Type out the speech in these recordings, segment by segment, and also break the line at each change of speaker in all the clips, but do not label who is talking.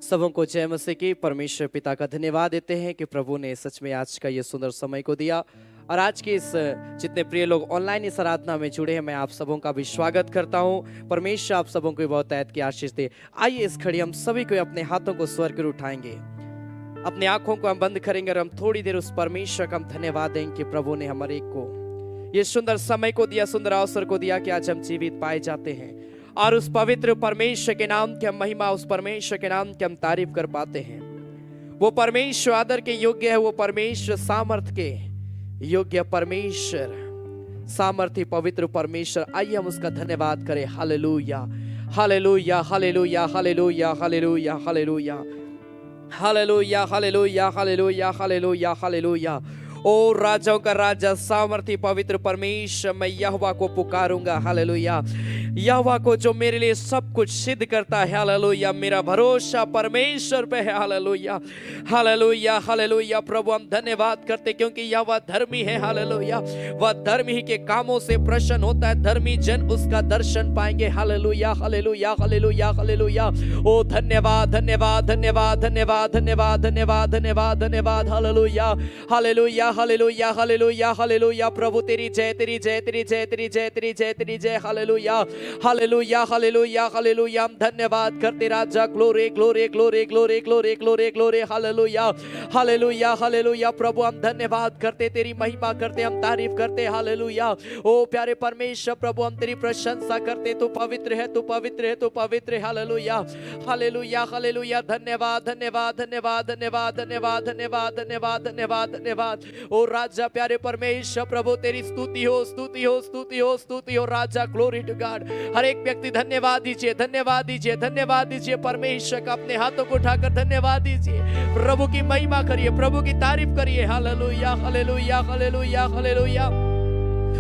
सबों को जय मसीह की। परमेश्वर पिता का धन्यवाद देते हैं कि प्रभु ने सच में आज का ये सुंदर समय को दिया। और आज के इस जितने प्रिय लोग ऑनलाइन इस आराधना में जुड़े हैं, मैं आप सबों का भी स्वागत करता हूं। परमेश्वर आप सबों को बहुत तैत की आशीष दे। आइए इस घड़ी हम सभी को अपने हाथों को स्वर कर उठाएंगे, अपने आंखों को हम बंद करेंगे और हम थोड़ी देर उस परमेश्वर का हम धन्यवाद देंगे कि प्रभु ने हमारे को ये सुंदर समय को दिया, सुंदर अवसर को दिया कि आज हम जीवित पाए जाते हैं और उस पवित्र परमेश्वर के नाम की हम महिमा, उस परमेश्वर के नाम की हम तारीफ कर पाते हैं। वो परमेश्वर आदर के योग्य है, वो परमेश्वर सामर्थ के योग्य परमेश्वर, सामर्थी पवित्र परमेश्वर। आइए हम उसका धन्यवाद करें। Hallelujah, hallelujah, hallelujah, hallelujah, hallelujah, hallelujah, hallelujah, hallelujah, hallelujah, hallelujah, hallelujah. ओ राजाओं का राजा, सामर्थी पवित्र परमेश्वर, मैं यहोवा को पुकारूंगा। हालेलुया, यहोवा को जो मेरे लिए सब कुछ सिद्ध करता है। हालेलुया, मेरा भरोसा परमेश्वर पे है। Hallelujah, hallelujah, hallelujah. प्रभु हम धन्यवाद करते क्योंकि यहोवा धर्मी है। हालेलुया, वह धर्मी ही के कामों से प्रसन्न होता है, धर्मी जन उसका दर्शन पाएंगे। Hallelujah, hallelujah, hallelujah, hallelujah. ओ धन्यवाद, धन्यवाद, धन्यवाद, धन्यवाद, धन्यवाद, धन्यवाद, धन्यवाद, धन्यवाद। Hallelujah, hallelujah, hallelujah, hallelujah, hallelujah. प्रभु तेरी जय, तेरी जय, तेरी जय, तेरी जय, तेरी जय, तेरी जय। Hallelujah, hallelujah, hallelujah, hallelujah. हम धन्यवाद करते राजा। Glory, glory, glory, glory, glory, glory, glory. Hallelujah, hallelujah, hallelujah. प्रभु हम धन्यवाद करते, तेरी महिमा करते, हम तारीफ करते। हालेलुया। ओ प्यारे परमेश्वर, प्रभु हम तेरी प्रशंसा करते। तू पवित्र है, तू पवित्र है, तू पवित्र है। Hallelujah, hallelujah, hallelujah. धन्यवाद, धन्यवाद, धन्यवाद, धन्यवाद, धन्यवाद, धन्यवाद, धन्यवाद, धन्यवाद, धन्यवाद। ओ राजा प्यारे परमेश्वर, प्रभु तेरी स्तुति हो, स्तुति हो, स्तुति हो, स्तुति हो। राजा ग्लोरी टू गॉड। हर एक व्यक्ति धन्यवाद दीजिए, धन्यवाद दीजिए, धन्यवाद दीजिए। परमेश्वर का अपने हाथों को उठाकर धन्यवाद दीजिए। प्रभु की महिमा करिए, प्रभु की तारीफ करिए। Hallelujah, hallelujah, hallelujah, hallelujah.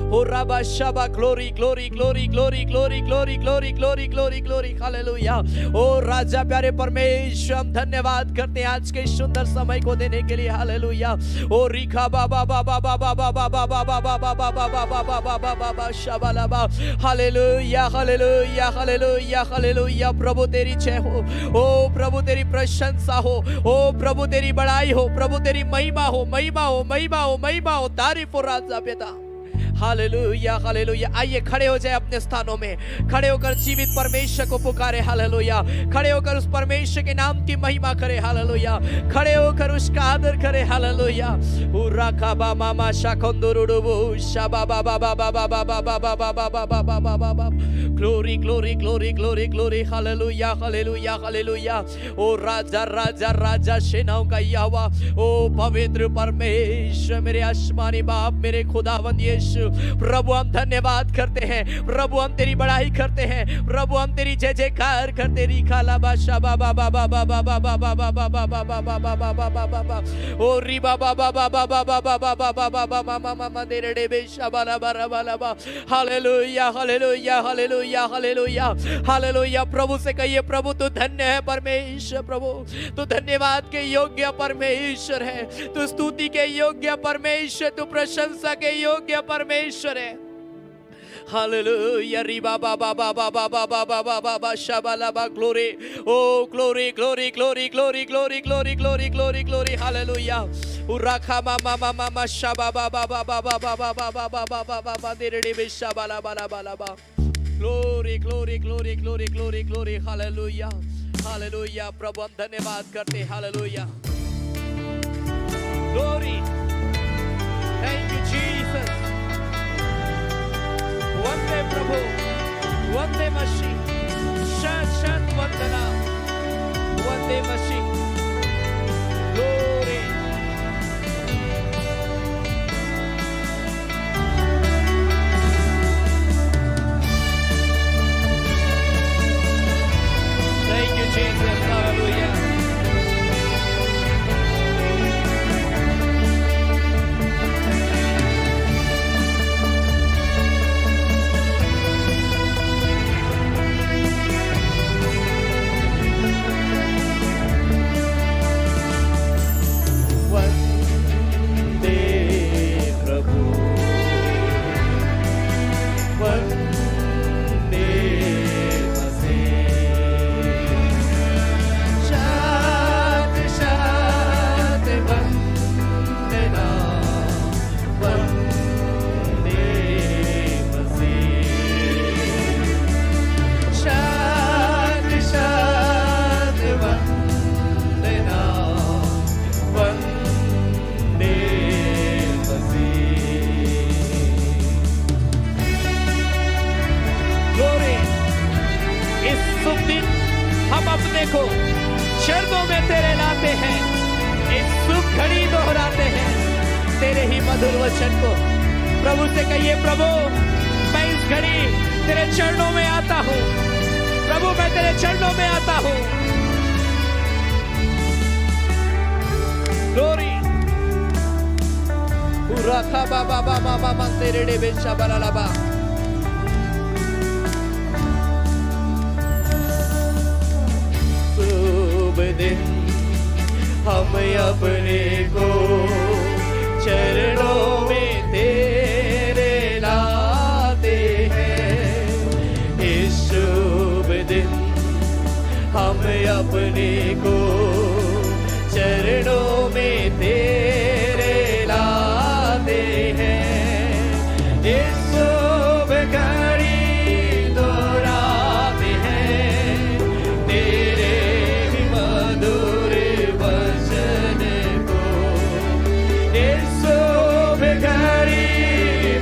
ओ राबा शाबा, glory, glory, glory, glory, glory, glory, glory, glory, glory, glory. Hallelujah. ओ राजा प्यारे परमेश्वर, हम धन्यवाद करते हैं आज के सुंदर समय को देने के लिए। हालेलुया। ओ रिखा बाबा बाबा बाबा बाबा बाबा बाबा बाबा बाबा बाबा बाबा बाबा शाबालाबा। Hallelujah, hallelujah, hallelujah, hallelujah. प्रभु तेरी जय हो, ओ प्रभु तेरी प्रशंसा हो, ओ प्रभु तेरी बड़ाई हो, प्रभु तेरी महिमा हो, महिमा हो, महिमा हो, महिमा हो, तारीफ हो राजा पिता। Hallelujah, hallelujah. आइए खड़े हो जाए अपने स्थानों में, खड़े होकर जीवित परमेश्वर को पुकारे। हालेलुया, खड़े होकर उस परमेश्वर के नाम की महिमा करे। हालेलुया, खड़े होकर उसका आदर करे। हालेलुया। उराका बा मामा शाकोंदुरुडुबु शाबा बा बा बा बा बा बा बा बा बा बा बा बा बा बा बा बा। Glory, glory, glory, glory, glory. Hallelujah, hallelujah, hallelujah. ओ राजा, राजा, राजा, सेनाओं का यहोवा, ओ पवित्र परमेश्वर, मेरे आसमानी बाप, मेरे खुदावंद यीशु, प्रभु हम धन्यवाद करते हैं, प्रभु हम तेरी बड़ाई करते हैं, प्रभु हम तेरी जय जयकार करते। रिखाला बाशा बाबा बाबा बाबा बाबा बाबा बाबा बाबा बाबा बाबा बाबा बाबा। ओ री बाबा बाबा बाबा बाबा बाबा बाबा बाबा मामा देरे बेशा बाला बारा बाला बा। Hallelujah, hallelujah, hallelujah, hallelujah, hallelujah. प्रभु से कहिए, प्रभु तू धन्य है परमेश्वर, प्रभु तू धन्यवाद के योग्य परमेश्वर है, तू स्तुति के योग्य परमेश्वर, तू प्रशंसा के योग्य परमेश्वर है। हालेलुया। रिबा बाबा बाबा बाबा बाबा बाबा शाबाला बा। ग्लोरी, ओ glory, glory, glory, glory, glory, glory, glory, glory, glory. Hallelujah. उराखा मामा मामा मामा शाबा बाबा बाबा बाबा बाबा बाबा बाबा बाबा देरे बे शाबाला बाला बाला बा। Glory, glory, glory, glory, glory, glory. Hallelujah, hallelujah. प्रभु हम धन्यवाद करते। Hallelujah, glory. Thank you Jesus. वंदे प्रभु, वंदे मसीह, शत शत वंदना, वंदे मसीह। ग्लोरी। Thank you Jesus. Hallelujah. को चरणों में तेरे लाते हैं, इस सुख घड़ी दोहराते हैं तेरे ही मधुर वचन को। प्रभु से कहिए, प्रभु मैं इस घड़ी तेरे चरणों में आता हूँ, प्रभु मैं तेरे चरणों में आता हूँ। ग्लोरी पूरा खा बाबा बाबा बाबा तेरे डे बेचा बरालाबा। शुभ दिन हम अपने को चरणों में तेरे लाते हैं। इस शुभ दिन हम अपने को चरणों में तेरे लाते हैं। इस शुभ घड़ी दोहराते हैं तेरे ही मधुर वचन को। इस शुभ घड़ी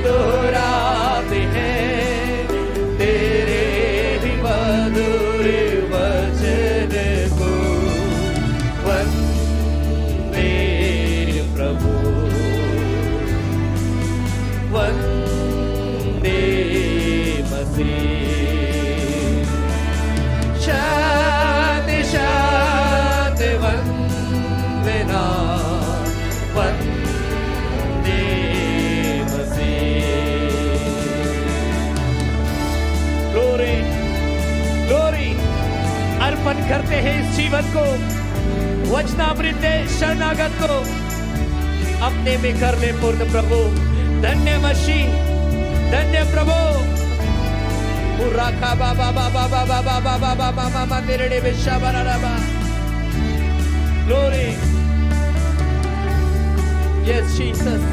दोहराते हैं तेरे ही मधुर वचन को। वंदे प्रभु, वंदे मसीह। शांति शांति वंदना, वंदे मसीह। ग्लोरी ग्लोरी अर्पण करते हैं इस जीवन को वचनामृत शरणागत को अपने में कर ले पूर्ण। प्रभु धन्य मसीह, धन्य प्रभु। पूरा खा बाबा बाबा बाबा बाबा बाबा बाबा तेरे डे बेशा बराबा। Glory, yes Jesus.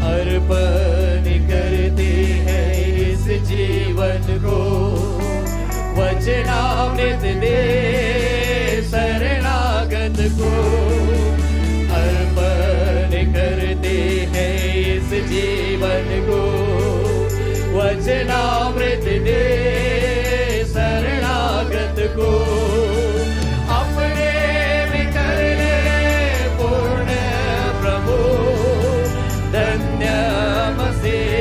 अर्पण करते हैं इस जीवन को वचनामृत दे शरणागत को। अर्पण करते हैं इस जीवन को वचनामृत दे शरणागत को। अपने में कर ले पूर्ण प्रभु। धन्य मसीह,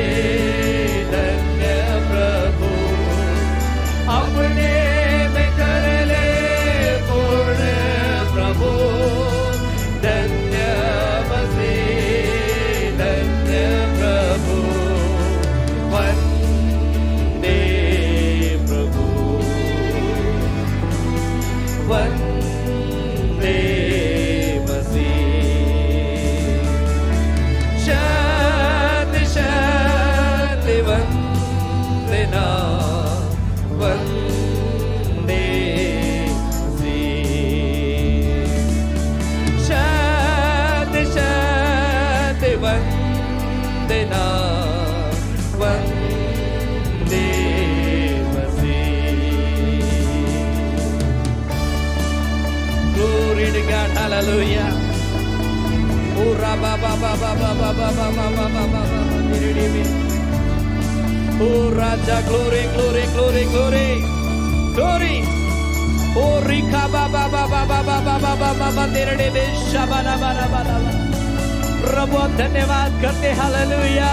धन्य प्रभु। अपने में कर ले पूर्ण प्रभु। धन्य मसीह, धन्य प्रभु। वंदे प्रभु, वंदे मसीह। शांति शांति वंदना, वंदे मसीह। शांति शांति वंदना, वंदे मसीह। Glory to God, hallelujah. Ura ba ba ba ba ba ba ba ba ba ba ba ba ba ba. Oh Raja, glory, glory, glory, glory, glory. Oh Rika ba ba ba ba ba ba ba ba ba ba ba तेरे day शाबाना बाना बाना। प्रभु धन्यवाद करते, hallelujah.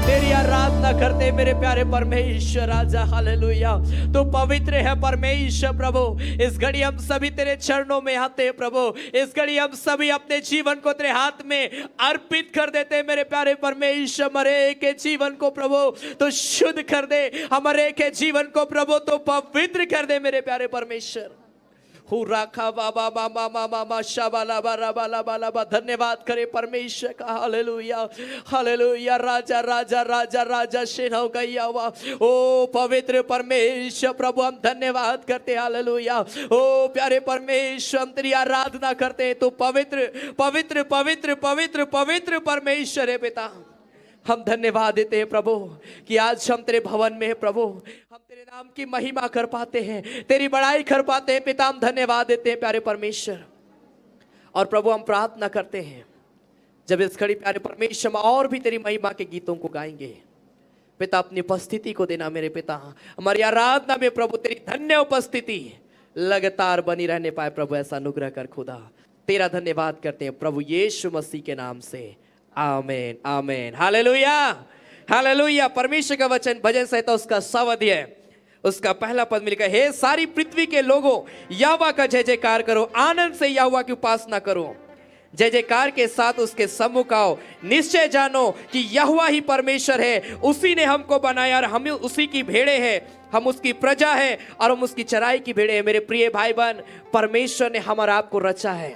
तेरी आराधना करते मेरे प्यारे परमेश्वर राजा, हालेलुया। तो पवित्र है परमेश्वर प्रभु। इस घड़ी हम सभी तेरे चरणों में आते हैं प्रभु। इस घड़ी हम सभी अपने जीवन को तेरे हाथ में अर्पित कर देते हैं मेरे प्यारे परमेश्वर। हमारे के जीवन को प्रभु तो शुद्ध कर दे, हमारे के जीवन को प्रभु तो पवित्र कर दे मेरे प्यारे परमेश्वर। हुराखा बाबा बाबा बाबा शाबाला बारा बाला बाला बा। धन्यवाद करे परमेश्वर का, हालेलुया हालेलुया। राजा राजा राजा राजा सेनाओं का यहोवा, ओ पवित्र परमेश्वर प्रभु हम धन्यवाद करते, हालेलुया। ओ प्यारे परमेश्वर हम तेरी आराधना करते हैं। तो पवित्र पवित्र पवित्र पवित्र पवित्र परमेश्वर है पिता। हम धन्यवाद देते हैं प्रभु कि आज हम तेरे भवन में है प्रभु। हम तेरे नाम की महिमा कर पाते हैं, तेरी बड़ाई कर पाते हैं पिता। हम धन्यवाद देते हैं प्यारे परमेश्वर। और प्रभु हम प्रार्थना करते हैं जब इस घड़ी प्यारे परमेश्वर हम और भी तेरी महिमा के गीतों को गाएंगे पिता, अपनी उपस्थिति को देना मेरे पिता। हमारी आराधना में प्रभु तेरी धन्य उपस्थिति लगातार बनी रहने पाए प्रभु, ऐसा अनुग्रह कर खुदा। तेरा धन्यवाद करते हैं प्रभु यीशु मसीह के नाम से, आमीन आमीन। Hallelujah hallelujah. परमेश्वर का वचन भजन संहिता उसका 100 अध्याय उसका पहला पद में लिखा, हे सारी पृथ्वी के लोगों यहोवा का जय जयकार करो, आनंद से यहोवा की उपासना करो, जय जयकार के साथ उसके सम्मुख आओ, निश्चय जानो कि यहोवा ही परमेश्वर है, उसी ने हमको बनाया और हम उसी की भेड़े हैं, हम उसकी प्रजा है और हम उसकी चराई की भेड़े हैं। मेरे प्रिय भाई बहन, परमेश्वर ने हम और आपको रचा है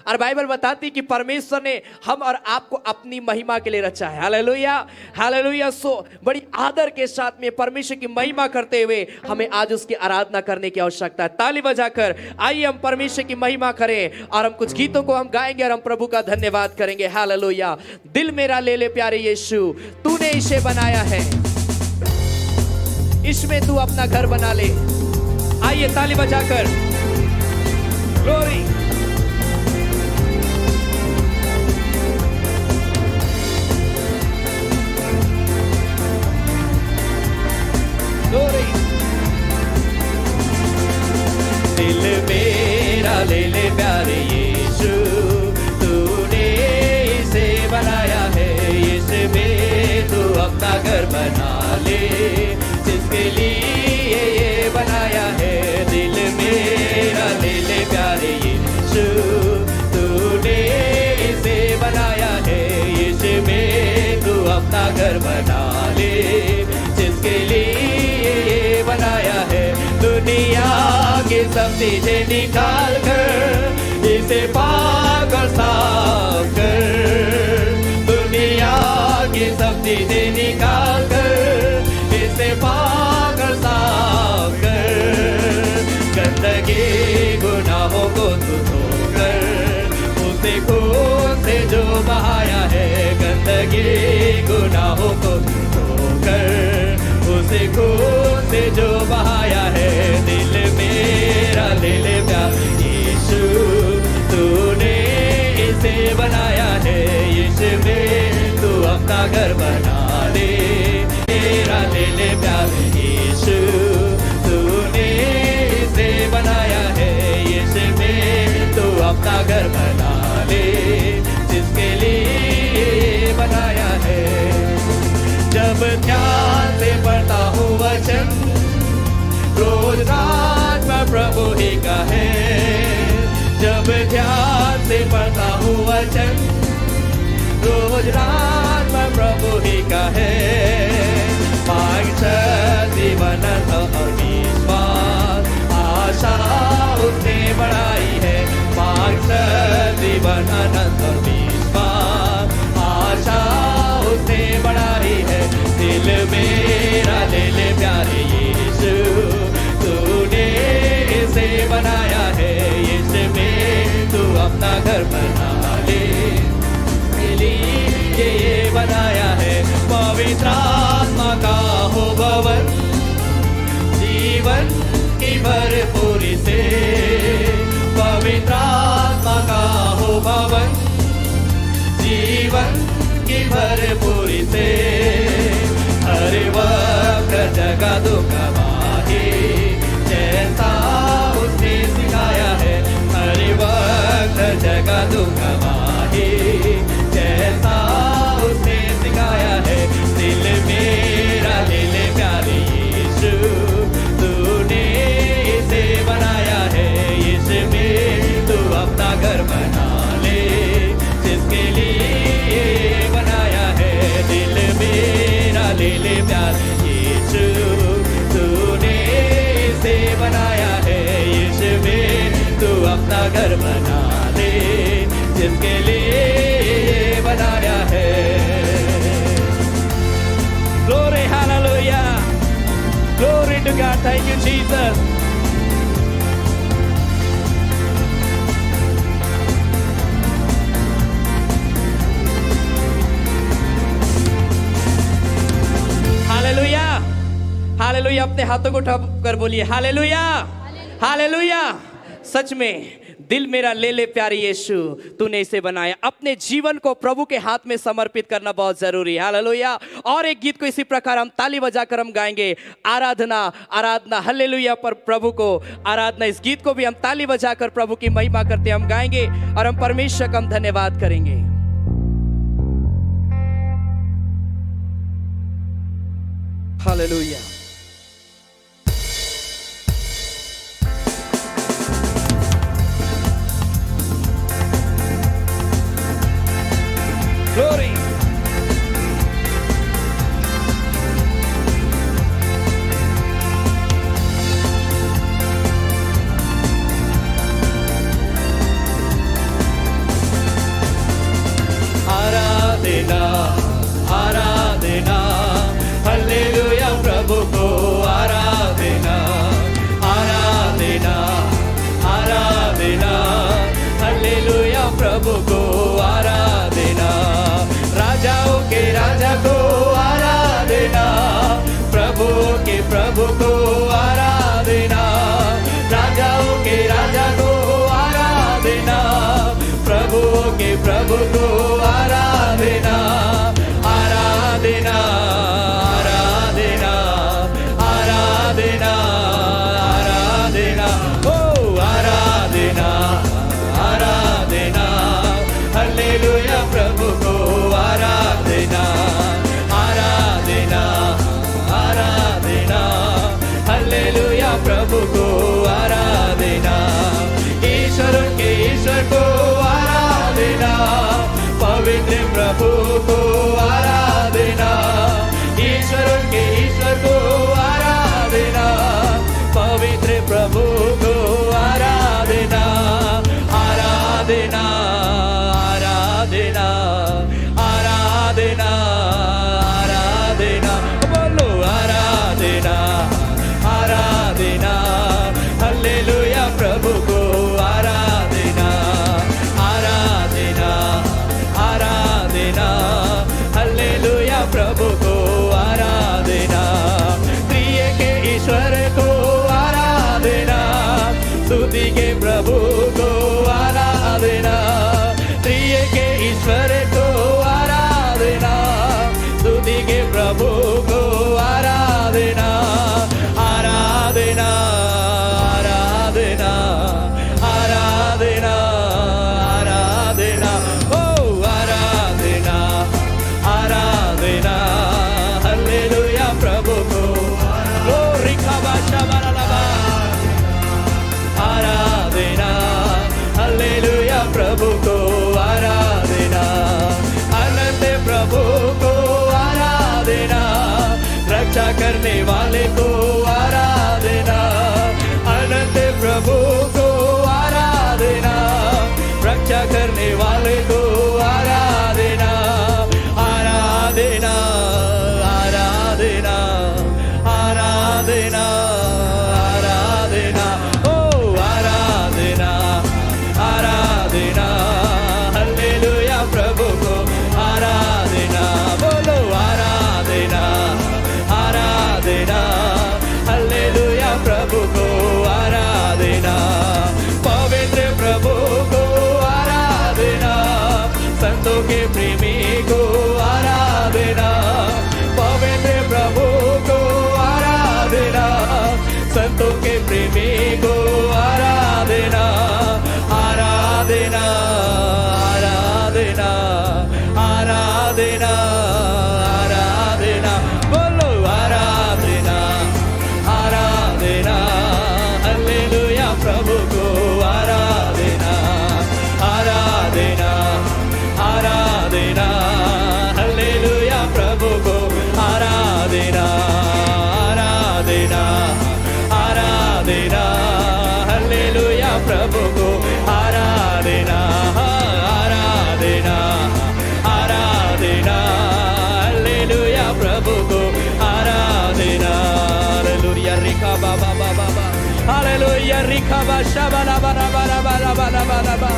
और बाइबल बताती कि परमेश्वर ने हम और आपको अपनी महिमा के लिए रचा है। Hallelujah hallelujah. सो बड़ी आदर के साथ में परमेश्वर की महिमा करते हुए हमें आज उसकी आराधना करने की आवश्यकता है। ताली बजाकर आइए हम परमेश्वर की महिमा करें और हम कुछ गीतों को हम गाएंगे और हम प्रभु का धन्यवाद करेंगे। हालेलुया। दिल मेरा ले ले प्यारे यीशु, तूने इसे बनाया है, इसमें तू अपना घर बना ले। आइए ताली बजाकर ग्लोरी। दिल मेरा ले ले प्यारे यीशु, तूने इसे बनाया है, इसमें तू अपना घर बना ले, जिसके लिए ये बनाया है। दिल मेरा ले ले प्यारे यीशु, तूने इसे बनाया है, इसमें तू अपना घर बना ले, जिसके लिए बनाया है। दुनिया की सब चीजें निकाल कर इसे पाक और साफ कर, दुनिया की सब चीजें निकाल कर इसे पाक और साफ कर। गंदगी गुनाहों को तू धोकर उसे खून से जो बहाया है, गंदगी गुनाहों को धोकर उसे खून से जो बहाया है। दिल मेरा ले ले प्यारे यीशु, तूने इसे बनाया है, इसमें तू अपना घर बना ले। मेरा ले ले प्यारे यीशु, तूने इसे बनाया है, इसमें तू अपना घर बना ले, जिसके लिए बनाया है। जब ध्यान से पढ़ता हूँ वचन, रोज रात में प्रभु ही का है। जब ध्यान से पढ़ता हूँ वचन, रोज रात में प्रभु ही का है। जीवन और विश्वास आशा उसने बढ़ाई है, जीवन और विश्वास आशा उसने बढ़ाई है। दिल मेरा ले ले प्यारे यीशु, तूने इसे बनाया है, इसमें तू अपना घर बना ले, ये बनाया है। पवित्र आत्मा का हो भवन, जीवन की भरपूरी से, पवित्र आत्मा का हो भवन, जीवन की भरपूरी से। हर वक्त जगा दो गवाही, जैसा उसने सिखाया है। हर वक्त जगा दो गवाही, जैसा उसने सिखाया है। दिल मेरा ले ले प्यारे यीशु, तूने इसे बनाया है, इसमें तू अपना घर बना ले, जिसके लिए बनाया है। दिल मेरा ले ले प्यारे यीशु, तूने इसे बनाया है, इसमें तू अपना घर बना ले, जिसके लिए बनाया है। Glory, hallelujah. Glory to God. Thank you, Jesus. Hallelujah. Hallelujah. अपने हाथों को उठा कर बोलिए हालेलुया हालेलुया। सच में दिल मेरा ले ले प्यारे यीशु, तूने इसे बनाया। अपने जीवन को प्रभु के हाथ में समर्पित करना बहुत जरूरी है। हालेलुया। और एक गीत को इसी प्रकार हम ताली बजाकर हम गाएंगे, आराधना आराधना हालेलुया पर प्रभु को आराधना। इस गीत को भी हम ताली बजाकर प्रभु की महिमा करते हम गाएंगे और हम परमेश्वर का हम धन्यवाद करेंगे। हालेलुया। Glory. आराधना आराधना हालेलुया प्रभु को आराधना आराधना आराधना हालेलुया प्रभु को आराधना। राजाओं के राजा को आराधना, प्रभु के प्रभु को आराधना। राजाओं के राजा को आराधना, प्रभु के प्रभु को आराधना आराधना आराधना आराधना आराधना ओ आराधना आराधना हालेलुया प्रभु को आराधना आराधना आराधना हालेलुया प्रभु को आराधना। ईश्वर के ईश्वर को आराधना, पवित्र प्रभु को आराधना। ईश्वर के ईश्वर को आराधना, पवित्र प्रभु को आराधना आराधना आराधना आराधना आराधना। बोलो आराधना आराधना हालेलुया प्रभु को आराधना आराधना आराधना हालेलुया प्रभु को आराधना। प्रिय के ईश्वर को आराधना, स्तुति के प्रभु को आराधना। प्रिय के ईश्वर को आराधना, स्तुति के प्रभु को आराधना आराधना आराधना आराधना आराधना ओ आराधना आराधना हालेलुया प्रभु को ग्लोरी खाबाशा बारालाबा आराधना हालेलुया प्रभु को आराधना। अनंत प्रभु को आराधना, रक्षा करने वाले को आराधना। अनंत प्रभु को आराधना, रक्षा करने वाले को आराधना आराधना आराधना आराधना आराधना ओ आराधना आराधना हालेलुया प्रभु को आराधना। बोलो आराधना आराधना हालेलुया प्रभु को आराधना। पवित्र प्रभु को आराधना, संतों के प्रेमी को आराधना। पवित्र प्रभु को आराधना, संतों के प्रेमी को आराधना आराधना आराधना आराधना आराधना। बोलो आराधना आराधना हालेलुया प्रभु को आराधना आराधना आराधना हालेलुया प्रभु को आराधना आराधना आराधना हालेलुया प्रभु को आराधना आराधना आराधना हालेलुया प्रभु को आराधना। हालेलुया रिखा बाबा बाबा हालेलुया रिखा बाशा बाला बाला बाला बाला बाला बाला बा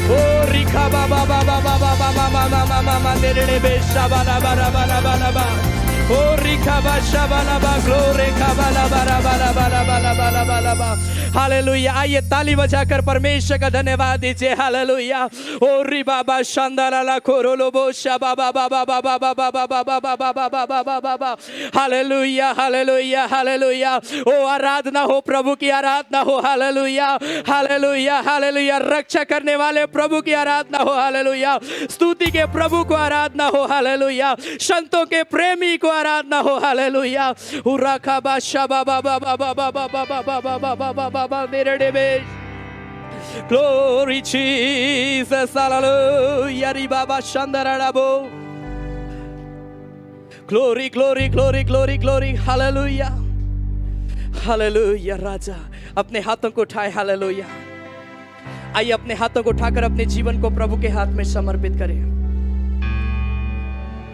ओ रिखा बाबा बाबा बाबा बाबा मामा मामा तेरे बेशा बाला बाला बाला बाला बा Oh, rikaba shabalaba, glory kabalaba. Hallelujah. आइए ताली बजाकर परमेश्वर का धन्यवाद दीजिए। हालेलुया। ओ री बाबा शांदाला कोरोलो बोशा बाबा बाबा बाबा बाबा बाबा बाबा बाबा बाबा बाबा। Hallelujah hallelujah hallelujah. ओ आराधना हो, प्रभु की आराधना हो। Hallelujah hallelujah hallelujah. रक्षा करने वाले प्रभु की आराधना हो। हालेलुया। स्तुति के प्रभु को आराधना हो। हालेलुया। संतों के प्रेमी को आराधना हो। हालेलुया। उराखा बाशा बाबा बाबा बाबा बाबा बाबा बाबा Glory Jesus, hallelujah, Ribaba Shandarabo. Glory, glory, glory, glory, glory, hallelujah. Hallelujah, राजा अपने हाथों को उठाए। हालेलुया। आइए अपने हाथों को उठाकर अपने जीवन को प्रभु के हाथ में समर्पित करें।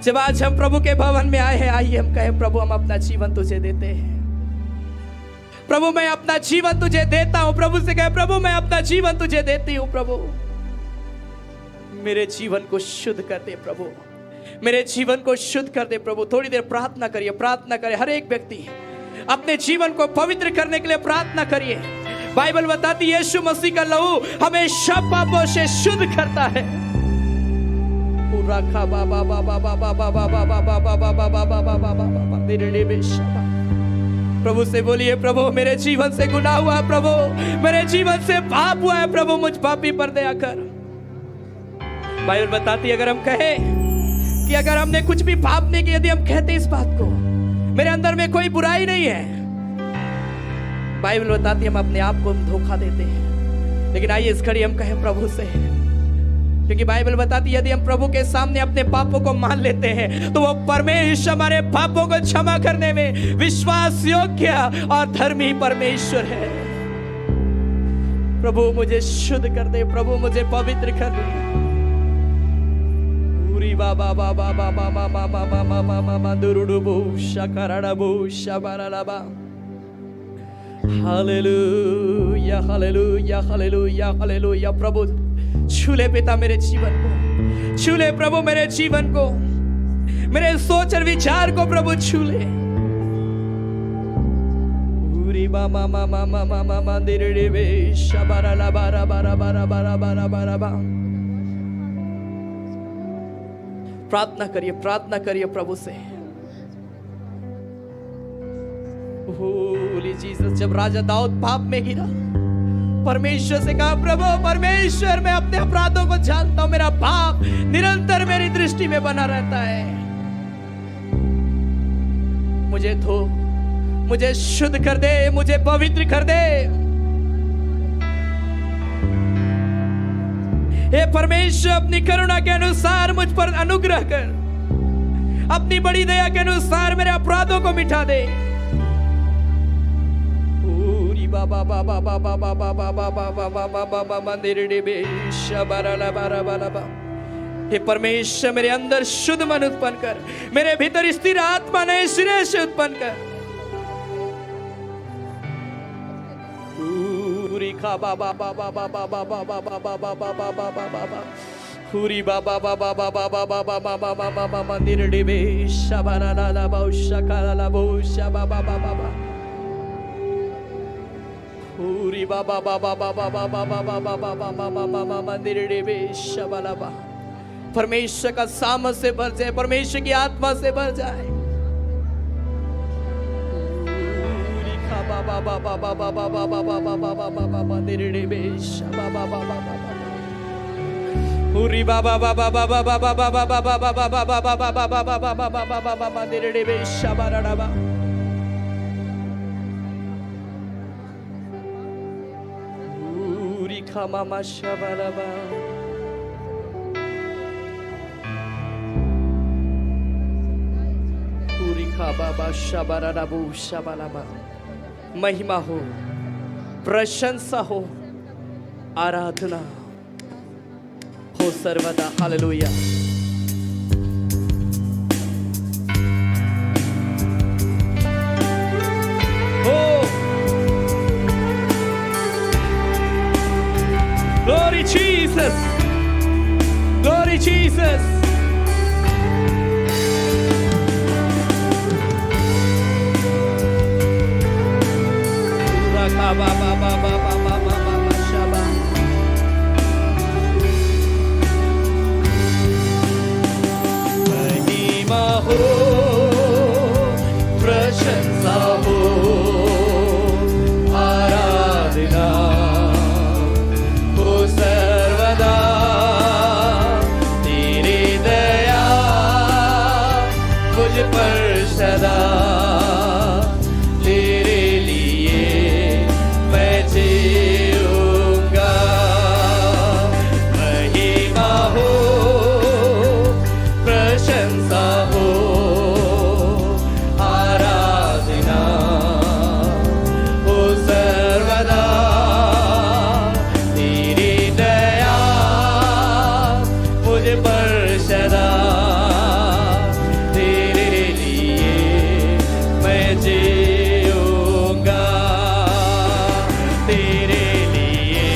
जब आज हम प्रभु के भवन में आए हैं, आइए हम कहें प्रभु हम अपना जीवन तुझे देते हैं। प्रभु मैं अपना जीवन तुझे देता हूं। प्रभु से कहे प्रभु मैं अपना जीवन तुझे देती हूं। प्रभु मेरे जीवन को शुद्ध कर दे। प्रभु मेरे जीवन को शुद्ध कर दे। प्रभु थोड़ी देर प्रार्थना करिए, प्रार्थना करिए। हर एक व्यक्ति अपने जीवन को पवित्र करने के लिए प्रार्थना करिए। बाइबल बताती है यीशु मसीह का लहू हमें सब पापों से शुद्ध करता है। प्रभु से बोलिए प्रभु मेरे जीवन से गुनाह हुआ है, प्रभु मेरे जीवन से पाप हुआ है, प्रभु मुझ पापी पर दया कर। बाइबल बताती है अगर हम कहें कि अगर हमने कुछ भी पाप नहीं किया, यदि हम कहते इस बात को मेरे अंदर में कोई बुराई नहीं है, बाइबल बताती है हम अपने आप को धोखा देते हैं। लेकिन आइए इस घड़ी हम कहें प्रभु से, क्योंकि बाइबल बताती है यदि हम प्रभु के सामने अपने पापों को मान लेते हैं तो वो परमेश्वर हमारे पापों को क्षमा करने में विश्वास योग्य और धर्मी परमेश्वर है। प्रभु मुझे शुद्ध कर दे, प्रभु मुझे पवित्र कर दे। बाबा बाबा बाबा बाबा बाबा बाबा बाबा दुरुडुबु शकराडबु शबरालाबा। Hallelujah hallelujah hallelujah hallelujah. प्रभु छू ले पिता मेरे जीवन को, छू ले प्रभु मेरे जीवन को, मेरे सोच और विचार को प्रभु छू ले। पूरी बाबा मामा मामा मामा दिरडे बे शबराला बारा बारा बारा बारा बारा बारा बा। प्रार्थना करिए प्रभु से। होली जीसस। जब राजा दाऊद पाप में गिरा, परमेश्वर से कहा प्रभु परमेश्वर मैं अपने अपराधों को जानता हूं, मेरा पाप निरंतर मेरी दृष्टि में बना रहता है, मुझे धो, मुझे शुद्ध कर दे, मुझे पवित्र कर दे। हे परमेश्वर अपनी करुणा के अनुसार मुझ पर अनुग्रह कर, अपनी बड़ी दया के अनुसार मेरे अपराधों को मिटा दे। बाबा बाबा बाबा बाबा बाबा बाबा बाबा बाबा निरडे बे शबराला बारा बारा बा। हे परमेश्वर मेरे अंदर शुद्ध मन उत्पन्न कर, मेरे भीतर स्थिर आत्मा नए सिरे से उत्पन्न कर। पूरी खा बाबा बाबा बाबा बाबा बाबा बाबा बाबा बाबा बाबा पूरी बाबा बाबा बाबा बाबा बाबा बाबा बाबा निरडे बे शबराला बा शकाला बो शबाबा बाबा। पूरी बाबा बाबा बाबा बाबा बाबा बाबा बाबा बाबा मंदिर बे शबलाबा। परमेश्वर का सामर्थ से भर जाए, परमेश्वर की आत्मा से भर जाए। पूरी खा बाबा बाबा बाबा बाबा बाबा बाबा बाबा मंदिर बे शबाबा बाबा बाबा। पूरी बाबा बाबा बाबा बाबा बाबा बाबा बाबा बाबा बाबा बाबा बाबा बाबा मंदिर बे शबराबा। Mama shabalaba पूरी खाबाबा शबराबू शबलाबा। महिमा हो, प्रशंसा हो, आराधना हो सर्वदा। Hallelujah. Glory Jesus, glory Jesus. बा बा बा बा बा बा बा बा शाबा। महिमा हो, प्रशंसा हो, आराधना हो सर्वदा। तेरी दया मुझ पर सदा, तेरे लिए मैं जीऊंगा। महिमा हो, प्रशंसा हो, आराधना हो सर्वदा। तेरी दया मुझ पर सदा, तेरे लिए मैं जीऊंगा। तेरे लिए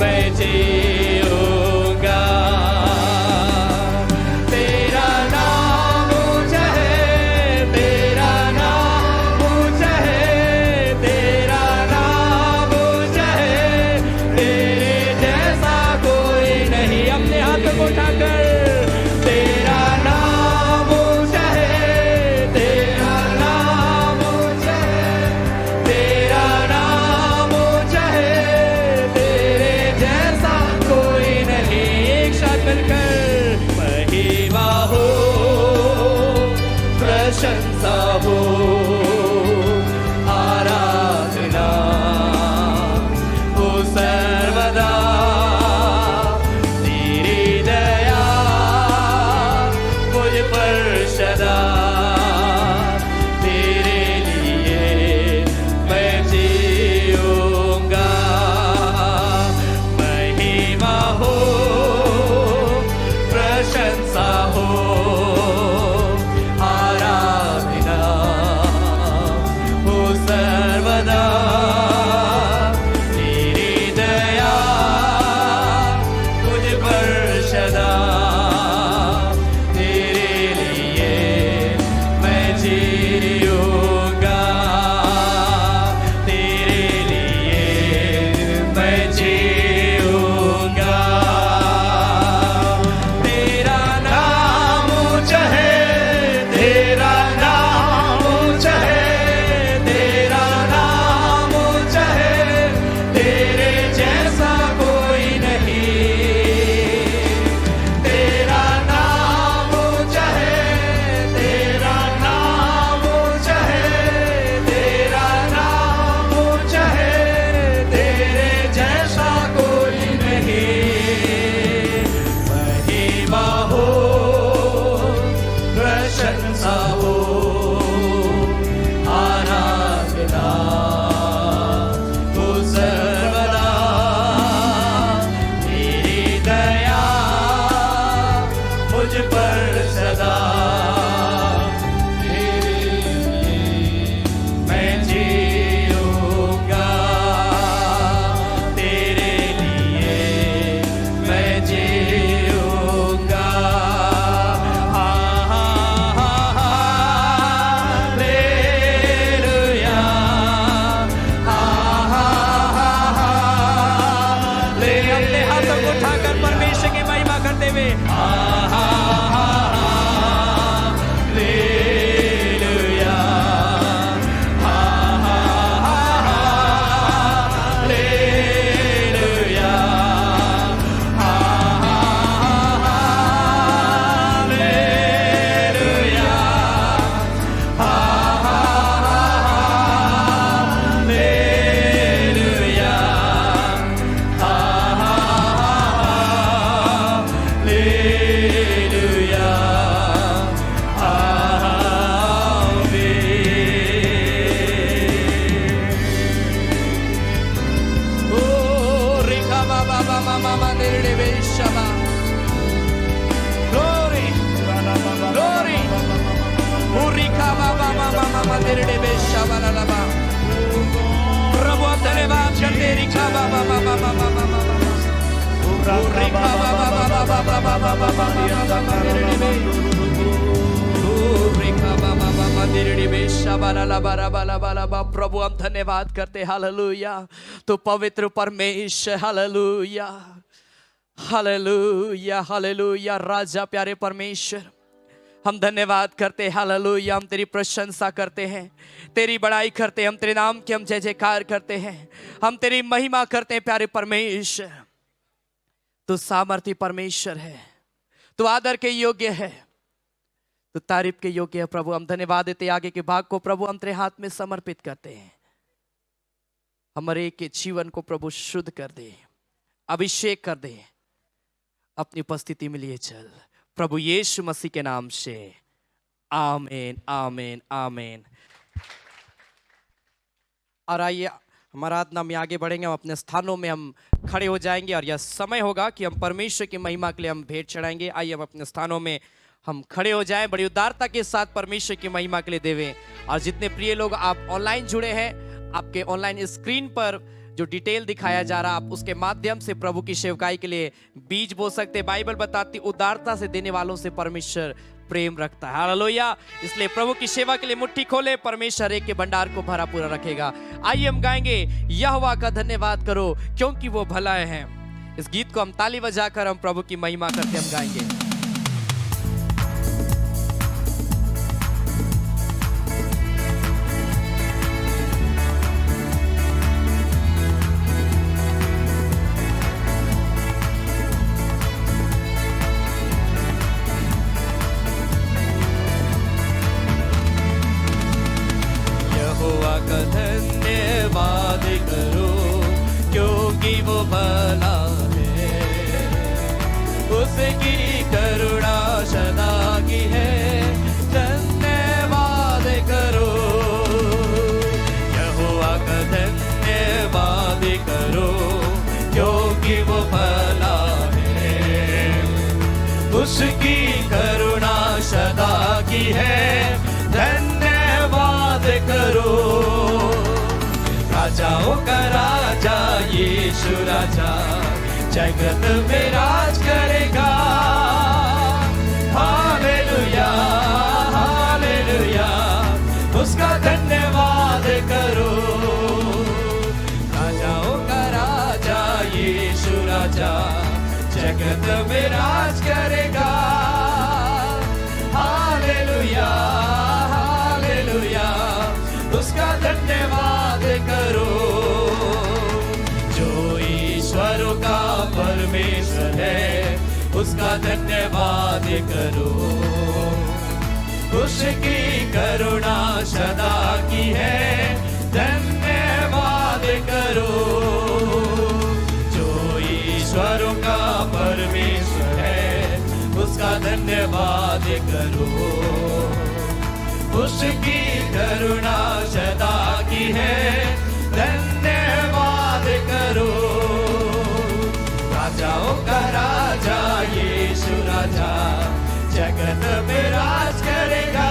मैं जीऊंगा। तेरा नाम ऊंचा है, तेरा नाम ऊंचा है, तेरा नाम ऊंचा है, तेरे जैसा कोई नहीं। अपने हाथ को उठाकर तेरा नाम ऊंचा है, तेरा नाम ऊंचा है, तेरा नाम ऊंचा है, तेरे जैसा कोई नहीं। एक साथ मिलकर महिमा हो, प्रशंसा हो, आराधना हो सर्वदा। तेरी दया मुझ पर सदा, तेरे लिए मैं जीऊंगा। महिमा हो, प्रशंसा हो, आराधना हो सर्वदा। तेरी दया मुझ पर सदा, तेरे लिए मैं जीऊंगा। तेरे लिए मैं जीऊंगा। तेरा नाम ऊंचा है, तेरा नाम ऊंचा है, तेरा नाम ऊंचा है, तेरे जैसा कोई नहीं। तेरा नाम ऊंचा है, तेरा नाम ऊंचा है, तेरा नाम ऊंचा है, तेरे जैसा कोई नहीं। महिमा हो, प्रशंसा हो, आराधना हो सर्वदा। तेरी दया मुझ पर सदा, तेरे लिए मैं जीऊंगा। तेरे लिए मैं जीऊंगा। हालेलुया, ले अपने हाथों को उठाकर परमेश्वर की महिमा करते हुए hallelujah, hallelujah, hallelujah, hallelujah, hallelujah, आमीन। ओ रिका बाबा बाबा मामा तेरे बेशबा। Glory, glory. O रिका बाबा मामा मामा तेरे बेशबा ला ला। प्रभु आप धन्यवाद करते रिका बाबा बाबा बाबा बाबा। रिका बाबा बाबा बाबा बाबा बाबा तेरे बे। प्रभु हम धन्यवाद करते, हालेलुया। तो पवित्र परमेश्वर, हालेलुया हालेलुया हालेलुया। राजा प्यारे परमेश्वर, हम धन्यवाद करते, हालेलुया। हम तेरी प्रशंसा करते हैं, तेरी बड़ाई करते हैं, हम तेरे नाम की हम जय जयकार करते हैं, हम तेरी महिमा करते हैं प्यारे परमेश्वर। तू सामर्थी परमेश्वर है, तू आदर के योग्य है, तो तारीफ के योग्य है प्रभु। हम धन्यवाद देते, आगे के भाग को प्रभु हम तेरे हाथ में समर्पित करते हैं। हमारे के जीवन को प्रभु शुद्ध कर दे, अभिषेक कर दे, अपनी उपस्थिति में लिए चल प्रभु यीशु मसीह के नाम से, आमीन आमीन आमीन। और आइए हमारा आराधना में आगे बढ़ेंगे, हम अपने स्थानों में हम खड़े हो जाएंगे और यह समय होगा कि हम परमेश्वर की महिमा के लिए हम भेंट चढ़ाएंगे। आइए हम अपने स्थानों में हम खड़े हो जाएं, बड़ी उदारता के साथ परमेश्वर की महिमा के लिए देवें। और जितने प्रिय लोग आप ऑनलाइन जुड़े हैं, आपके ऑनलाइन स्क्रीन पर जो डिटेल दिखाया जा रहा, आप उसके माध्यम से प्रभु की सेवकाई के लिए बीज बो सकते। बाइबल बताती उदारता से देने वालों से परमेश्वर प्रेम रखता है, हालेलुया। इसलिए प्रभु की सेवा के लिए मुट्ठी खोले, परमेश्वर एक के भंडार को भरा पूरा रखेगा। आइए हम गाएंगे, यहोवा का धन्यवाद करो क्योंकि वो भला है। इस गीत को हम ताली बजाकर हम प्रभु की महिमा करते हम गाएंगे।
का धन्यवाद करो क्योंकि वो भला है, उसकी करुणा सदा की है। धन्यवाद करो, यहोवा का धन्यवाद करो क्योंकि वो भला है, उसकी करुणा सदा की है। धन्यवाद करो, राजाओं का राजा यीशु राजा जगत में राज करेगा। हालेलुया हालेलुया, उसका धन्यवाद करो। राजाओं का राजा यीशु राजा जगत में राज करेगा। हालेलुया हालेलुया, उसका धन्यवाद करो। जो ईश्वरों का परमेश्वर है, उसका धन्यवाद करो। उसकी करुणा सदा की है, धन्यवाद करो। जो ईश्वरों का परमेश्वर है, उसका धन्यवाद करो। उसकी करुणा सदा की है, धन्यवाद करो। राजाओं का राजा यीशु राजा जगत में राज करेगा।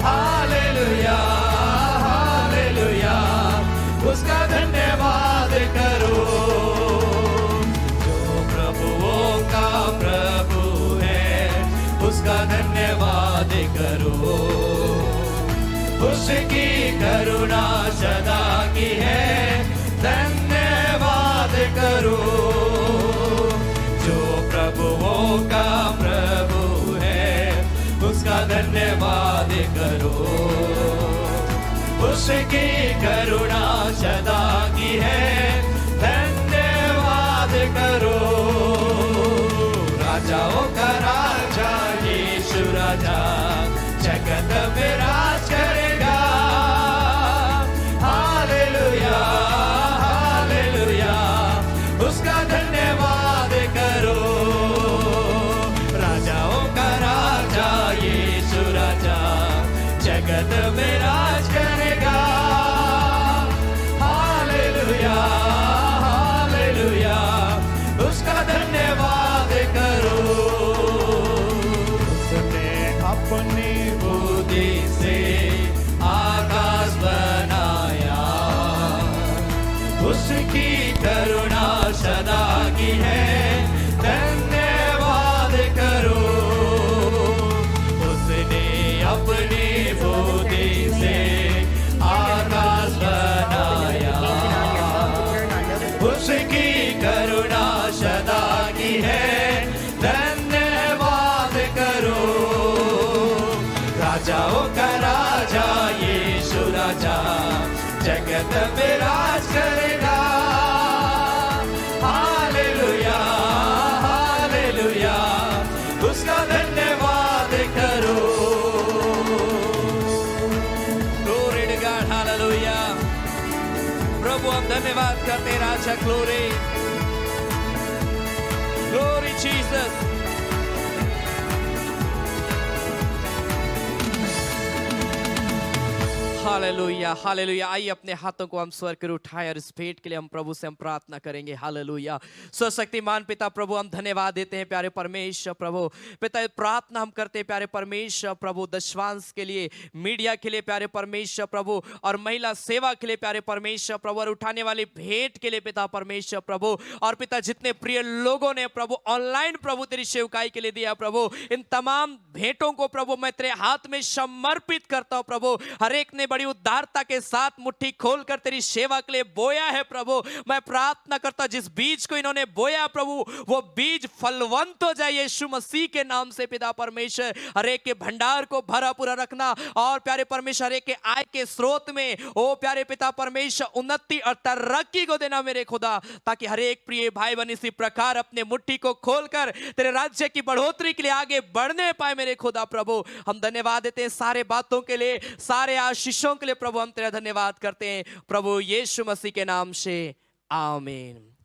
हालेलुया हालेलुया, उसका धन्यवाद करो। जो प्रभुओं का प्रभु है, उसका धन्यवाद करो। उसकी करुणा सदा की है, धन्यवाद करो। जो प्रभुओं का प्रभु है, उसका धन्यवाद करो। उसकी करुणा सदा की है, धन्यवाद करो। राजाओं का राजा यीशु राजा जगत में राज करेगा। हालेलुया हालेलुया, उसका धन्यवाद करो। राजाओं का राजा यीशु राजा जगत में राज करेगा। हालेलुया हालेलुया, उसका धन्यवाद करो। उसने अपनी बुद्धि आती है, धन्यवाद करो। राजाओं का राजा यीशु राजा, जगत में राज करेगा। हालेलुया, हालेलुया, उसका धन्यवाद करो। Glory to God, hallelujah. प्रभु हम धन्यवाद करते हैं राजा, glory, glory Jesus. Hallelujah, hallelujah. आइए अपने हाथों को हम स्वर कर उठाएं और इस भेंट के लिए हम प्रभु से हम प्रार्थना करेंगे। हालेलुया। सर्वशक्तिमान पिता प्रभु, हम धन्यवाद देते हैं प्यारे परमेश्वर प्रभु। पिता प्रार्थना हम करते हैं प्यारे परमेश्वर प्रभु, दशवांश के लिए, मीडिया के लिए प्यारे परमेश्वर प्रभु, और महिला सेवा के लिए प्यारे परमेश्वर प्रभु, और उठाने वाली भेंट के लिए पिता परमेश्वर प्रभु। और पिता जितने प्रिय लोगों ने प्रभु ऑनलाइन प्रभु तेरी सेवकाई के लिए दिया प्रभु, इन तमाम भेंटों को प्रभु मैं तेरे हाथ में समर्पित करता हूं प्रभु। हर एक ने बड़ी उदारता के साथ मुट्ठी खोलकर तेरी सेवा के लिए बोया है प्रभु। मैं प्रार्थना करता जिस बीज को इन्होंने बोया प्रभु, वो बीज फलवंत हो जाए यीशु मसीह के नाम से पिता परमेश्वर। हर एक के भंडार को भरा पूरा रखना, और प्यारे परमेश्वर हर एक के आय के स्रोत में ओ प्यारे पिता परमेश्वर उन्नति और तरक्की को देना मेरे खुदा, ताकि हर एक प्रिय भाई बहन इसी प्रकार अपने मुट्ठी को खोलकर तेरे राज्य की बढ़ोतरी के लिए आगे बढ़ने पाए मेरे खुदा प्रभु। हम धन्यवाद देते हैं सारे बातों के लिए, सारे आशीषों के लिए प्रभु। हम तेरा धन्यवाद करते हैं प्रभु यीशु मसीह के नाम से, आमीन।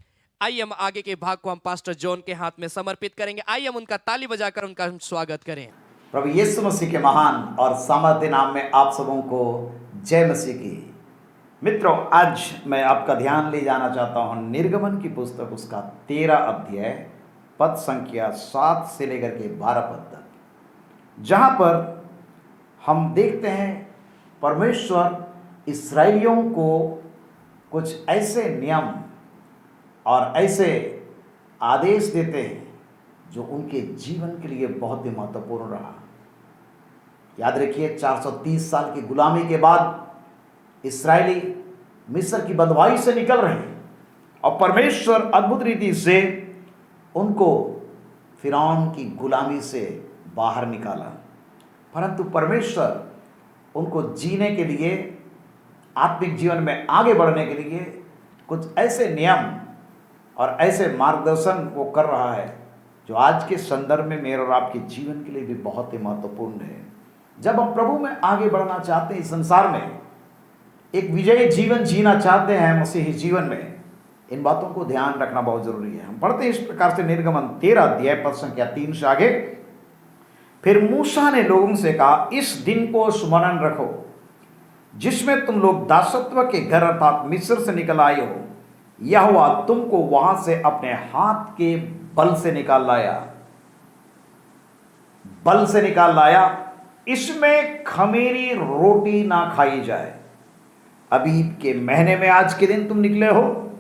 आइए हम आगे के भाग को हम पास्टर जॉन के हाथ में समर्पित करेंगे। आइए हम उनका ताली बजाकर उनका हम स्वागत करें।
प्रभु यीशु मसीह के महान और सामर्थ्य नाम में आप सबों को जय मसीह की। मित्रों, आज मैं आपका ध्यान ले जाना चाहता हूं निर्गमन की पुस्तक, उसका 13 अध्याय, पद संख्या 7 से लेकर के 12 पद तक, जहां पर हम देखते हैं परमेश्वर इस्राएलियों को कुछ ऐसे नियम और ऐसे आदेश देते हैं जो उनके जीवन के लिए बहुत ही महत्वपूर्ण रहा। याद रखिए, 430 साल की गुलामी के बाद इस्राएली मिस्र की बंधुआई से निकल रहे हैं, और परमेश्वर अद्भुत रीति से उनको फिरौन की गुलामी से बाहर निकाला। परंतु परमेश्वर उनको जीने के लिए, आत्मिक जीवन में आगे बढ़ने के लिए कुछ ऐसे नियम और ऐसे मार्गदर्शन वो कर रहा है जो आज के संदर्भ में मेरे और आपके जीवन के लिए भी बहुत ही महत्वपूर्ण है। जब हम प्रभु में आगे बढ़ना चाहते हैं, इस संसार में एक विजयी जीवन जीना चाहते हैं मसीही जीवन में, इन बातों को ध्यान रखना बहुत जरूरी है। हम पढ़ते हैं इस प्रकार से निर्गमन 13 अध्याय पद संख्या 3 से आगे। फिर मूसा ने लोगों से कहा, इस दिन को स्मरण रखो जिसमें तुम लोग दासत्व के घर अर्थात मिस्र से निकल आए हो। यहोवा तुमको वहां से अपने हाथ के बल से निकाल लाया, बल से निकाल लाया। इसमें खमीरी रोटी ना खाई जाए। अबीब के महीने में आज के दिन तुम निकले हो,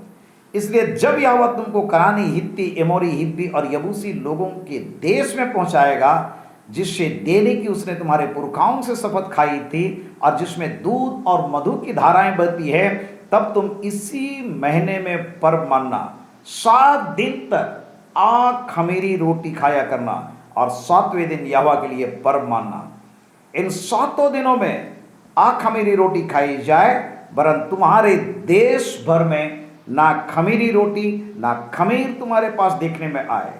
इसलिए जब यहोवा तुमको कनानी, हित्ती, एमोरी, हिब्बी और यबूसी लोगों के देश में पहुंचाएगा, जिससे देने की उसने तुम्हारे पुरखाओं से शपथ खाई थी, और जिसमें दूध और मधु की धाराएं बहती है, तब तुम इसी महीने में पर्व मानना। 7 दिन तक आग खमीरी रोटी खाया करना, और 7वें दिन यहोवा के लिए पर्व मानना। इन 7 दिनों में आग खमीरी रोटी खाई जाए, वरन तुम्हारे देश भर में ना खमीरी रोटी ना खमीर तुम्हारे पास देखने में आए।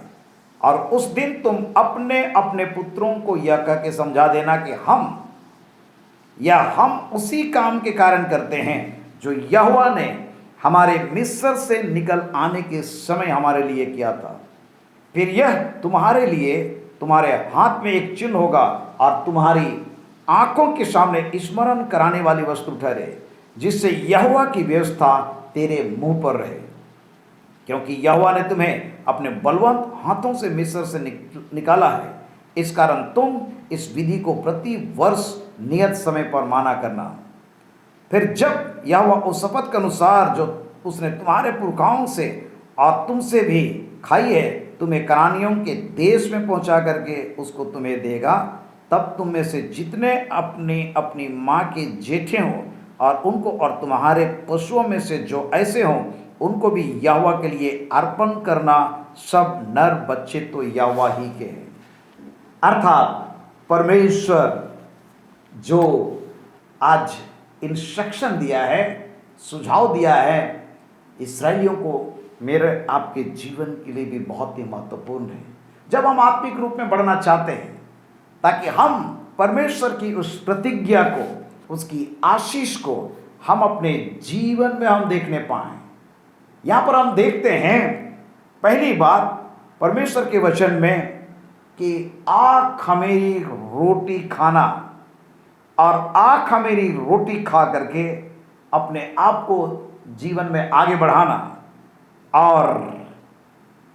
और उस दिन तुम अपने अपने पुत्रों को यह कह के समझा देना कि हम उसी काम के कारण करते हैं जो यहोवा ने हमारे मिस्र से निकल आने के समय हमारे लिए किया था। फिर यह तुम्हारे लिए तुम्हारे हाथ में एक चिन्ह होगा, और तुम्हारी आंखों के सामने स्मरण कराने वाली वस्तु ठहरे, जिससे यहोवा की व्यवस्था तेरे मुंह पर रहे। क्योंकि यहोवा ने तुम्हें अपने बलवंत हाथों से मिस्र से निकाला है, इस कारण तुम इस विधि को प्रति वर्ष नियत समय पर माना करना। फिर जब यहोवा उस शपथ के अनुसार जो उसने तुम्हारे पुरखाओं से और तुमसे भी खाई है, तुम्हें कनानियों के देश में पहुंचा करके उसको तुम्हें देगा, तब तुम में से जितने अपनी अपनी माँ के जेठे हों, और उनको और तुम्हारे पशुओं में से जो ऐसे हों उनको भी यहोवा के लिए अर्पण करना। सब नर बच्चे तो यहोवा ही के हैं। अर्थात परमेश्वर जो आज इंस्ट्रक्शन दिया है, सुझाव दिया है इस्राएलियों को, मेरे आपके जीवन के लिए भी बहुत ही महत्वपूर्ण है। जब हम आत्मिक रूप में बढ़ना चाहते हैं ताकि हम परमेश्वर की उस प्रतिज्ञा को, उसकी आशीष को हम अपने जीवन में हम देखने पाएं। यहाँ पर हम देखते हैं पहली बात परमेश्वर के वचन में कि आँख खमेरी रोटी खाना और आँख खमेरी रोटी खा करके अपने आप को जीवन में आगे बढ़ाना, और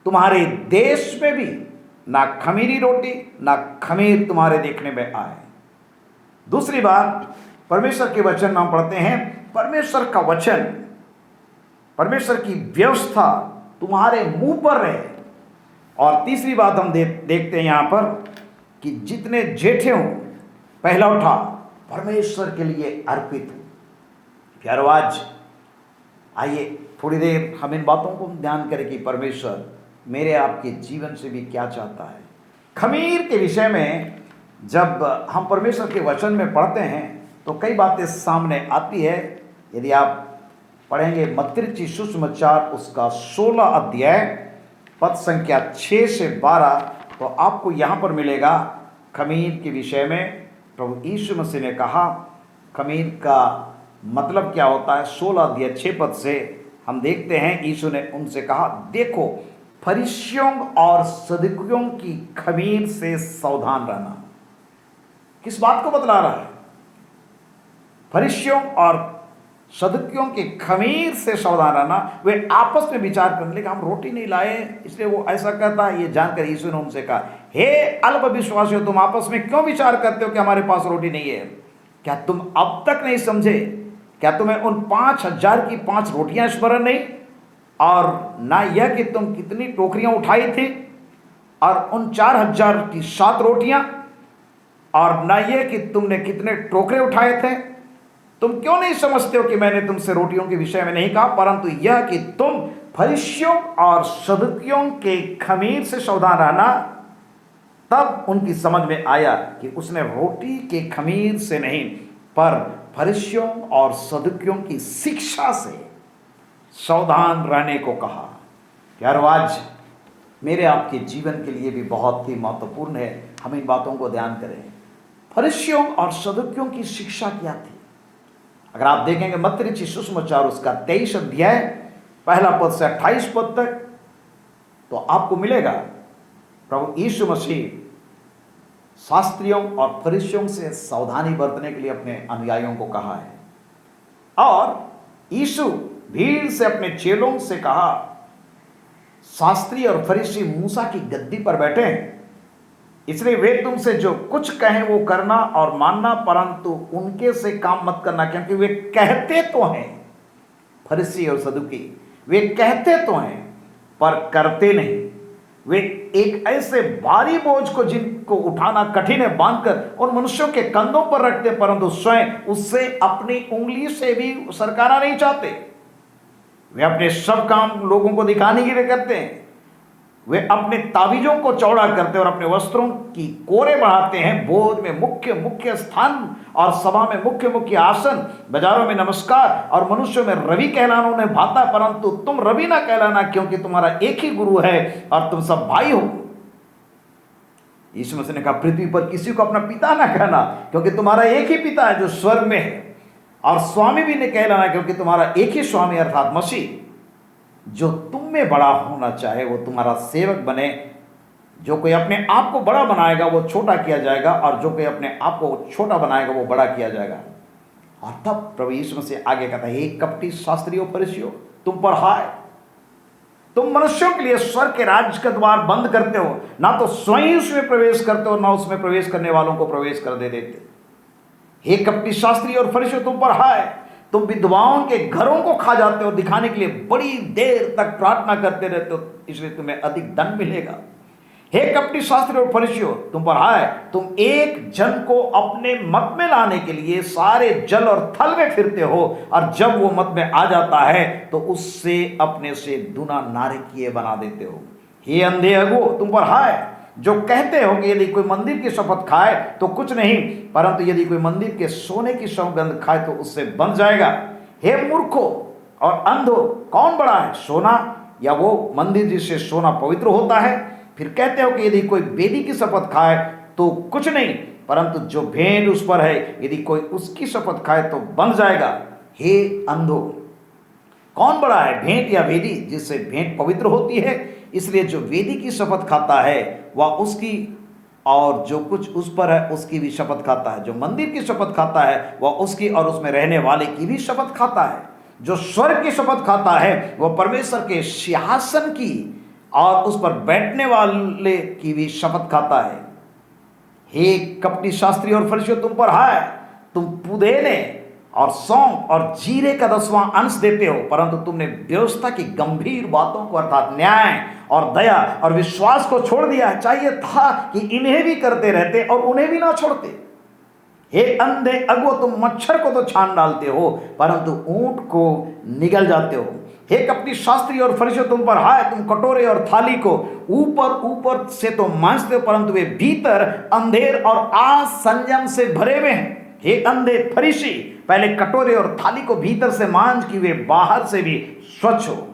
तुम्हारे देश में भी ना खमीरी रोटी ना खमीर तुम्हारे देखने में आए। दूसरी बात परमेश्वर के वचन में हम पढ़ते हैं परमेश्वर का वचन, परमेश्वर की व्यवस्था तुम्हारे मुंह पर रहे। और तीसरी बात हम देखते हैं यहाँ पर कि जितने जेठे हों पहला उठा परमेश्वर के लिए अर्पित हो। प्यारो, आज आइए थोड़ी देर हम इन बातों को ध्यान करें कि परमेश्वर मेरे आपके जीवन से भी क्या चाहता है। खमीर के विषय में जब हम परमेश्वर के वचन में पढ़ते हैं तो कई बातें सामने आती है। यदि आप पढ़ेंगे मत्ती सुसमाचार उसका 16 अध्याय पद संख्या 6 से 12, तो आपको यहाँ पर मिलेगा खमीर के विषय में प्रभु यीशु मसीह ने कहा खमीर का मतलब क्या होता है। 16 अध्याय 6 पद से हम देखते हैं यीशु ने उनसे कहा, देखो फरीसियों और सदूकियों की खमीर से सावधान रहना। किस बात को बतला रहा है? फरीसियों और सदूकियों के खमीर से सावधान रहना। वे आपस में विचार करने लगे, हम रोटी नहीं लाए इसलिए वो ऐसा कहता है। ये जानकर यीशु ने उनसे कहा, हे अल्प विश्वासियों, तुम आपस में क्यों विचार करते हो कि हमारे पास रोटी नहीं है? क्या तुम अब तक नहीं समझे? क्या तुम्हें उन 5,000 की 5 रोटियां स्मरण नहीं, और ना यह कि तुम कितनी टोकरियां उठाई थी, और उन 4,000 की 7 रोटियां, और ना यह कि तुमने कितने टोकरे उठाए थे? तुम क्यों नहीं समझते हो कि मैंने तुमसे रोटियों के विषय में नहीं कहा, परंतु यह कि तुम फरीसियों और सदूकियों के खमीर से सावधान रहना। तब उनकी समझ में आया कि उसने रोटी के खमीर से नहीं पर फरीसियों और सदूकियों की शिक्षा से सावधान रहने को कहा। यार, आज मेरे आपके जीवन के लिए भी बहुत ही महत्वपूर्ण है हम इन बातों को ध्यान करें। फरीसियों और सदूकियों की शिक्षा क्या थी? अगर आप देखेंगे मत्ती सुसमाचार उसका 23 अध्याय पहला पद से 28 पद तक, तो आपको मिलेगा प्रभु यीशु मसीह शास्त्रियों और फरीसियों से सावधानी बरतने के लिए अपने अनुयायियों को कहा है। और यीशु भीड़ से अपने चेलों से कहा, शास्त्री और फरीसी मूसा की गद्दी पर बैठे हैं, इसलिए वे तुमसे जो कुछ कहें वो करना और मानना, परंतु उनके से काम मत करना, क्योंकि वे कहते तो हैं, फरीसी और सदूकी वे कहते तो हैं पर करते नहीं। वे एक ऐसे भारी बोझ को जिनको उठाना कठिन है बांधकर उन मनुष्यों के कंधों पर रखते, परंतु स्वयं उससे अपनी उंगली से भी सरकाना नहीं चाहते। वे अपने सब काम लोगों को दिखाने के लिए करते हैं। वे अपने ताबीजों को चौड़ा करते और अपने वस्त्रों की कोरे बढ़ाते हैं। भोज में मुख्य मुख्य स्थान और सभा में मुख्य मुख्य आसन, बाजारों में नमस्कार और मनुष्यों में रवि कहलाना उन्हें भाता, परंतु तुम रवि ना कहलाना, क्योंकि तुम्हारा एक ही गुरु है और तुम सब भाई हो। यीशु मसीह ने कहा, पृथ्वी पर किसी को अपना पिता ना कहना, क्योंकि तुम्हारा एक ही पिता है जो स्वर्ग में है, और स्वामी भी नहीं कहलाना, क्योंकि तुम्हारा एक ही स्वामी अर्थात मसीह। जो तुम में बड़ा होना चाहे वो तुम्हारा सेवक बने। जो कोई अपने आप को बड़ा बनाएगा वो छोटा किया जाएगा, और जो कोई अपने आप को छोटा बनाएगा वो बड़ा किया जाएगा। और तब प्रभु यीशु मसीह आगे कहता है, हे कपटी शास्त्रियों फरीसियों, तुम पर हाय, तुम मनुष्यों के लिए स्वर्ग के राज्य का द्वार बंद करते हो, ना तो स्वयं उसमें प्रवेश करते हो, ना उसमें प्रवेश करने वालों को प्रवेश कर देते। हे कपटी शास्त्री और फरीसियों, तुम पर हाय, तुम विधवाओं के घरों को खा जाते हो, दिखाने के लिए बड़ी देर तक प्रार्थना करते रहते हो, इसलिए तुम्हें अधिक दंड मिलेगा। हे कपटी शास्त्री और फरीसियों, तुम पर हाय, तुम एक जन को अपने मत में लाने के लिए सारे जल और थल में फिरते हो, और जब वो मत में आ जाता है तो उससे अपने से दुना नारकीय बना देते हो। हे अंधे अगुओ, तुम पर हाय, जो कहते हो कि यदि कोई मंदिर की शपथ खाए तो कुछ नहीं, परंतु यदि कोई मंदिर के सोने की सौगंध खाए तो उससे बन जाएगा। हे मूर्खों और अंधो, कौन बड़ा है, सोना या वो मंदिर जिससे सोना पवित्र होता है? फिर कहते हो कि यदि कोई वेदी की शपथ खाए तो कुछ नहीं, परंतु जो भेंट उस पर है यदि कोई उसकी शपथ खाए तो बन जाएगा। हे अंधो, कौन बड़ा है, भेंट या वेदी जिससे भेंट पवित्र होती है? इसलिए जो वेदी की शपथ खाता है वह उसकी, और जो कुछ उस पर है उसकी भी शपथ खाता है। जो मंदिर की शपथ खाता है वह उसकी और उसमें रहने वाले की भी शपथ खाता है। जो स्वर्ग की शपथ खाता है वह परमेश्वर के सिंहासन की और उस पर बैठने वाले की भी शपथ खाता है। हे कपटी शास्त्री और फरीसियों, तुम पर हाय, तुम पुदीने और सौंफ और जीरे का 10वां अंश देते हो, परंतु तुमने व्यवस्था की गंभीर बातों को अर्थात न्याय और दया और विश्वास को छोड़ दिया है। चाहिए था कि इन्हें भी करते रहते और उन्हें भी ना छोड़ते। हे अंधे अगुओ, तुम मच्छर को तो छान डालते हो परंतु ऊंट को निगल जाते हो। हे कपटी शास्त्री और फरीसियों, तुम पर हाय, तुम कटोरे और थाली को ऊपर ऊपर से तो मांजते हो परंतु वे भीतर अंधेर और असंयम से भरे हुए हैं। हे अंधे फरीसी, पहले कटोरे और थाली को भीतर से मांज कि वे बाहर से भी स्वच्छ हो।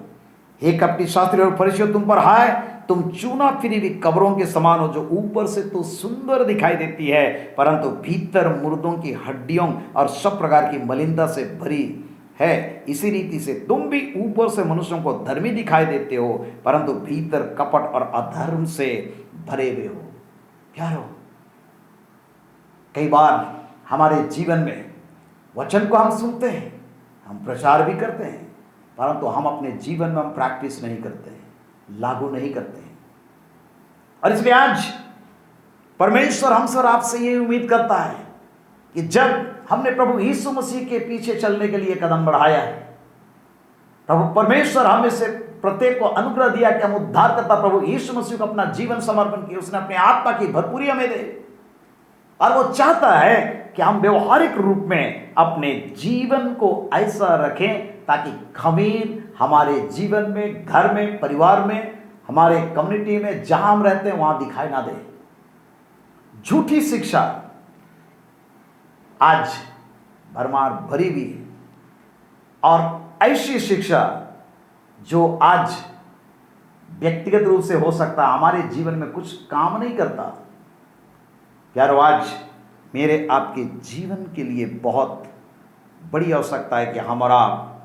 हे कपटी शास्त्री और फरीसियों, तुम पर हाय, तुम चूना फिरी हुई कब्रों के समान हो, जो ऊपर से तो सुंदर दिखाई देती है परंतु भीतर मुर्दों की हड्डियों और सब प्रकार की मलिनता से भरी है। इसी रीति से तुम भी ऊपर से मनुष्यों को धर्मी दिखाई देते हो परंतु भीतर कपट और अधर्म से भरे हुए हो। प्यारो, कई बार हमारे जीवन में वचन को हम सुनते हैं, हम प्रचार भी करते हैं, परंतु हम अपने जीवन में हम प्रैक्टिस नहीं करते हैं, लागू नहीं करते हैं। और इसलिए आज परमेश्वर हमसे और आपसे ये उम्मीद करता है कि जब हमने प्रभु यीशु मसीह के पीछे चलने के लिए कदम बढ़ाया है, प्रभु परमेश्वर हमें से प्रत्येक को अनुग्रह दिया कि हम उद्धारकर्ता प्रभु यीशु मसीह को अपना जीवन समर्पण किया। उसने अपने आत्मा की भरपूरी हमें दे और वो चाहता है कि हम व्यवहारिक रूप में अपने जीवन को ऐसा रखें ताकि खमीर हमारे जीवन में, घर में, परिवार में, हमारे कम्युनिटी में, जहां हम रहते हैं वहां दिखाई ना दे। झूठी शिक्षा आज भरमार भरी हुई है और ऐसी शिक्षा जो आज व्यक्तिगत रूप से हो सकता है हमारे जीवन में कुछ काम नहीं करता। यार, आज मेरे आपके जीवन के लिए बहुत बड़ी आवश्यकता है कि हम और आप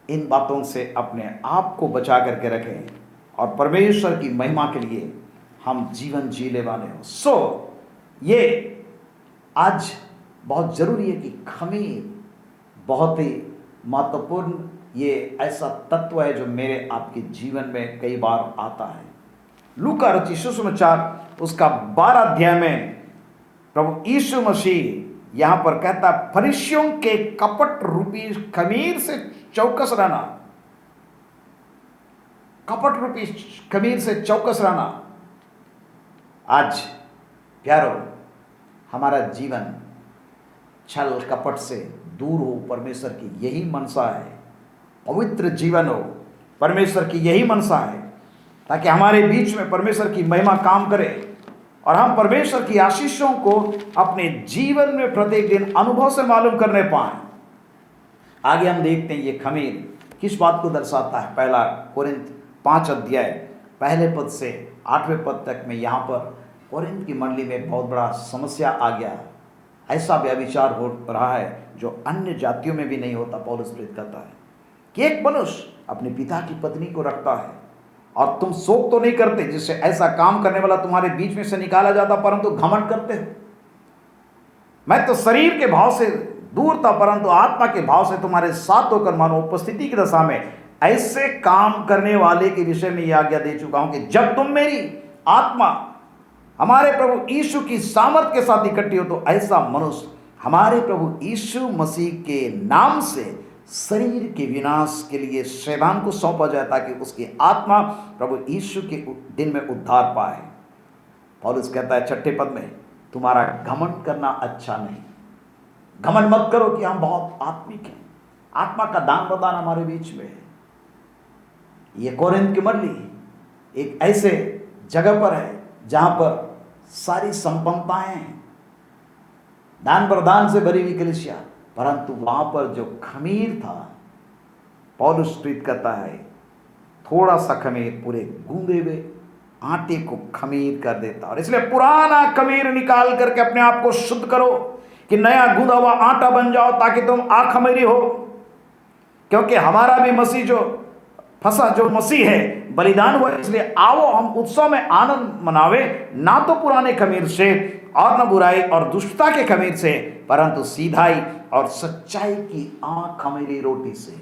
इन बातों से अपने आप को बचा करके रखें और परमेश्वर की महिमा के लिए हम जीवन जीने वाले हों। ये आज बहुत जरूरी है कि खमीर बहुत ही महत्वपूर्ण, ये ऐसा तत्व है जो मेरे आपके जीवन में कई बार आता है। लूका रचित सुसमाचार उसका 12 अध्याय में प्रभु यीशु मसीह यहां पर कहता, फरीसियों के कपट रूपी खमीर से चौकस रहना, कपट रूपी खमीर से चौकस रहना। आज प्यारो, हमारा जीवन छल कपट से दूर हो, परमेश्वर की यही मनसा है। पवित्र जीवन हो, परमेश्वर की यही मनसा है, ताकि हमारे बीच में परमेश्वर की महिमा काम करे और हम परमेश्वर की आशीषों को अपने जीवन में प्रत्येक दिन अनुभव से मालूम करने पाएं। आगे हम देखते हैं ये खमीर किस बात को दर्शाता है। पहला कोरिन्थ 5 अध्याय पहले पद से 8वें पद तक में यहाँ पर कोरिन्थ की मंडली में बहुत बड़ा समस्या आ गया। ऐसा व्यभिचार हो रहा है जो अन्य जातियों में भी नहीं होता। पौलुस प्रेरित कहता है कि एक मनुष्य अपने पिता की पत्नी को रखता है और तुम शोक तो नहीं करते जिससे ऐसा काम करने वाला तुम्हारे बीच में से निकाला जाता, परंतु घमंड करते हो। मैं तो शरीर के भाव से दूर था, परंतु आत्मा के भाव से तुम्हारे साथ होकर मानो उपस्थिति की दशा में ऐसे काम करने वाले के विषय में यह आज्ञा दे चुका हूं कि जब तुम मेरी आत्मा हमारे प्रभु यीशु की सामर्थ के साथ इकट्ठी हो तो ऐसा मनुष्य हमारे प्रभु यीशु मसीह के नाम से शरीर के विनाश के लिए शैतान को सौंपा जाए ताकि उसकी आत्मा प्रभु यीशु के दिन में उद्धार पाए। पौलुस कहता है 6 पद में, तुम्हारा घमंड करना अच्छा नहीं। घमंड मत करो कि हम बहुत आत्मिक हैं, आत्मा का दान प्रदान हमारे बीच में है। ये कोरिन्थ की मंडली एक ऐसे जगह पर है जहां पर सारी संपन्नताएं हैं, दान प्रदान से भरी हुई कलीसिया, परंतु वहां पर जो खमीर था, पौलुस ट्वीट करता है, थोड़ा सा खमीर पूरे गूंदे हुए आटे को खमीर कर देता। और इसलिए पुराना खमीर निकाल करके अपने आप को शुद्ध करो कि नया गूंदा हुआ आटा बन जाओ, ताकि तुम आखमीरी हो। क्योंकि हमारा भी मसीह जो फंसा, जो मसीह है, बलिदान हुआ। इसलिए आओ हम उत्सव में आनंद मनावे, ना तो पुराने खमीर से और न बुराई और दुष्टता के खमीर से, परंतु सीधाई और सच्चाई की आखमीरी रोटी से।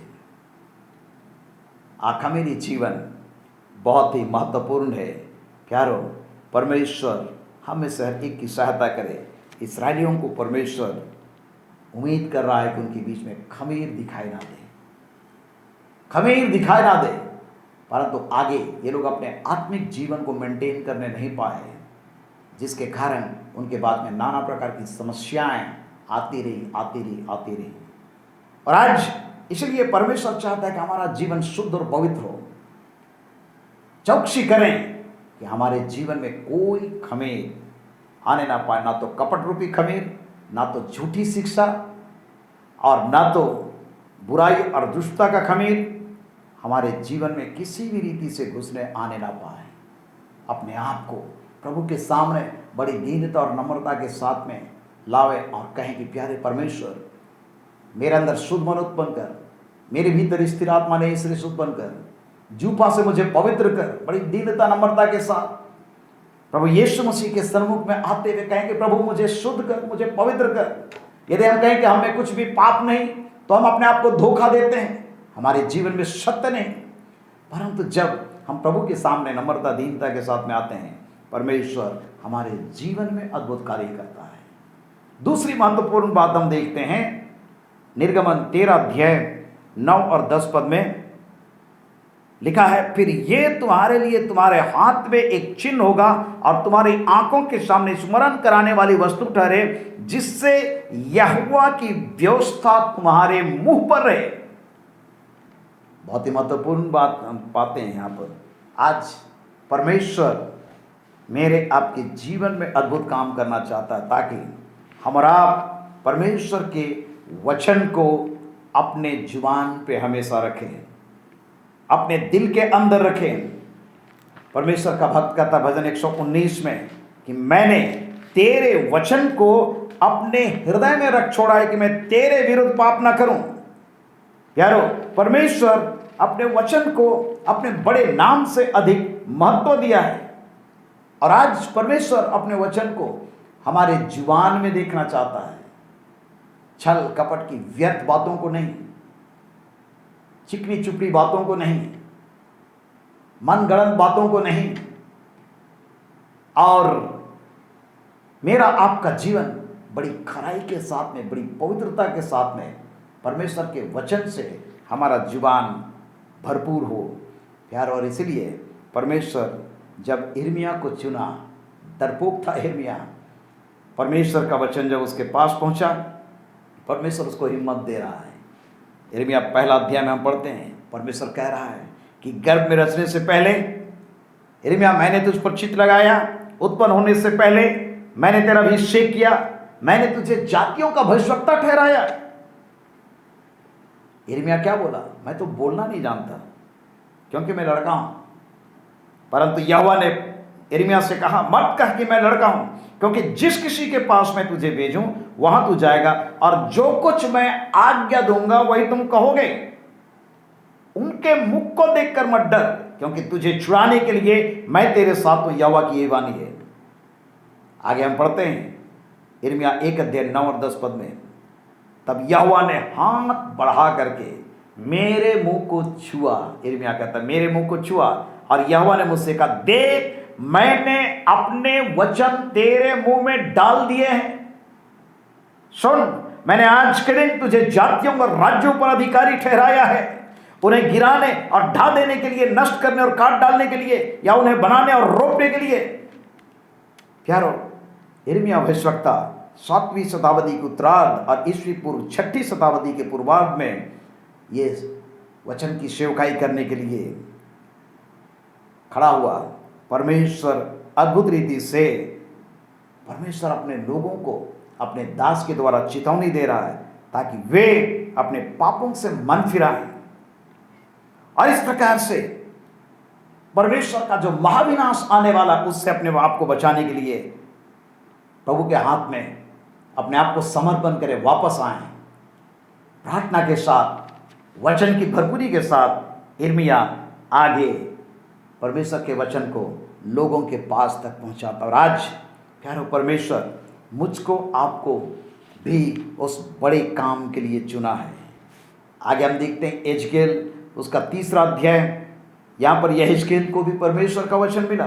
आखमीरी जीवन बहुत ही महत्वपूर्ण है। प्यारो, परमेश्वर हम में से हर एक की सहायता करे। इस्राएलियों को परमेश्वर उम्मीद कर रहा है कि उनके बीच में खमीर दिखाई ना दे, खमीर दिखाई ना दे, परंतु आगे ये लोग अपने आत्मिक जीवन को मेंटेन करने नहीं पाए, जिसके कारण उनके बाद में नाना प्रकार की समस्याएं आती रही। और आज इसलिए परमेश्वर चाहता है कि हमारा जीवन शुद्ध और पवित्र हो। चौकसी करें कि हमारे जीवन में कोई खमीर आने ना पाए, ना तो कपट रूपी खमीर, ना तो झूठी शिक्षा, और ना तो बुराई और दुष्टता का खमीर हमारे जीवन में किसी भी रीति से घुसने आने ना पाए। अपने आप को प्रभु के सामने बड़ी दीनता और नम्रता के साथ में लावे और कहें कि प्यारे परमेश्वर, मेरे अंदर शुद्ध मन उत्पन्न कर, मेरे भीतर स्थिर आत्मा ने श्रेष्ठ उत्पन्न कर, जूफा से मुझे पवित्र कर। बड़ी दीनता नम्रता के साथ प्रभु यीशु मसीह के सन्मुख में आते हुए कहेंगे, प्रभु मुझे शुद्ध कर, मुझे पवित्र कर। यदि हम कहें कि हमें कुछ भी पाप नहीं, तो हम अपने आप को धोखा देते हैं, हमारे जीवन में सत्य नहीं। परंतु जब हम प्रभु के सामने नम्रता दीनता के साथ में आते हैं, परमेश्वर हमारे जीवन में अद्भुत कार्य करता है। दूसरी महत्वपूर्ण बात हम देखते हैं, निर्गमन 13 अध्याय 9 और 10 पद में लिखा है, फिर ये तुम्हारे लिए तुम्हारे हाथ में एक चिन्ह होगा और तुम्हारी आंखों के सामने स्मरण कराने वाली वस्तु ठहरे, जिससे यहोवा की व्यवस्था तुम्हारे मुंह पर रहे। बहुत ही महत्वपूर्ण बात हम पाते हैं यहाँ पर। आज परमेश्वर मेरे आपके जीवन में अद्भुत काम करना चाहता है, ताकि हमारा परमेश्वर के वचन को अपने जुबान पे हमेशा रखें, अपने दिल के अंदर रखें। परमेश्वर का भक्त कहता भजन 119 में कि मैंने तेरे वचन को अपने हृदय में रख छोड़ा है कि मैं तेरे विरुद्ध पाप ना करूं। यारो, परमेश्वर अपने वचन को अपने बड़े नाम से अधिक महत्व दिया है, और आज परमेश्वर अपने वचन को हमारे जुबान में देखना चाहता है। छल कपट की व्यर्थ बातों को नहीं, चिकनी चुपड़ी बातों को नहीं, मनगढ़ंत बातों को नहीं। और मेरा आपका जीवन बड़ी खराई के साथ में, बड़ी पवित्रता के साथ में परमेश्वर के वचन से हमारा जुबान भरपूर हो। प्यार, और इसलिए परमेश्वर जब यिर्मयाह को चुना, डरपोक था यिर्मयाह, परमेश्वर का वचन जब उसके पास पहुंचा, परमेश्वर उसको हिम्मत दे रहा है। यिर्मयाह 1 अध्याय में हम पढ़ते हैं, परमेश्वर कह रहा है कि गर्भ में रचने से पहले यिर्मयाह मैंने तुझ पर चित्त लगाया, उत्पन्न होने से पहले मैंने तेरा अभिषेक किया, मैंने तुझे जातियों का भविष्यवक्ता ठहराया। यिर्मयाह क्या बोला? मैं तो बोलना नहीं जानता क्योंकि मैं लड़का हूं। परंतु यहोवा ने यिर्मयाह से कहा, मत कह कि मैं लड़का हूं, क्योंकि जिस किसी के पास मैं तुझे भेजूं वहां तू जाएगा, और जो कुछ मैं आज्ञा दूंगा वही तुम कहोगे। उनके मुख को देखकर मत डर, क्योंकि तुझे छुड़ाने के लिए मैं तेरे साथ हूं, यहोवा की ये वाणी है। आगे हम पढ़ते हैं यिर्मयाह 1 अध्याय 9 और 10 पद में, तब यहोवा ने हाथ बढ़ा करके मेरे मुंह को छुआ। यिर्मयाह कहता मेरे मुंह को छुआ, और यहोवा ने मुझसे कहा, देख मैंने अपने वचन तेरे मुंह में डाल दिए हैं। सुन, मैंने आज के दिन तुझे जातियों और राज्यों पर अधिकारी ठहराया है, उन्हें गिराने और ढा देने के लिए, नष्ट करने और काट डालने के लिए, या उन्हें बनाने और रोपने के लिए। प्यारो, यिर्मयाह भविष्यवक्ता 7वीं शताब्दी के उत्तरार्ध और ईस्वी पूर्व 6ठी शताब्दी के पूर्वार्ध में ये वचन की सेवकाई करने के लिए खड़ा हुआ। परमेश्वर अद्भुत रीति से, परमेश्वर अपने लोगों को अपने दास के द्वारा चेतावनी दे रहा है ताकि वे अपने पापों से मन फिराएं, और इस प्रकार से परमेश्वर का जो महाविनाश आने वाला उससे अपने आप को बचाने के लिए प्रभु के हाथ में अपने आप को समर्पण करें, वापस आएं। प्रार्थना के साथ, वचन की भरपूरी के साथ यिर्मयाह आगे परमेश्वर के वचन को लोगों के पास तक पहुंचाता। और आज प्यारो, परमेश्वर मुझको आपको भी उस बड़े काम के लिए चुना है। आगे हम देखते हैं एजकेल उसका 3रा अध्याय। यहाँ पर यहेजकेल को भी परमेश्वर का वचन मिला।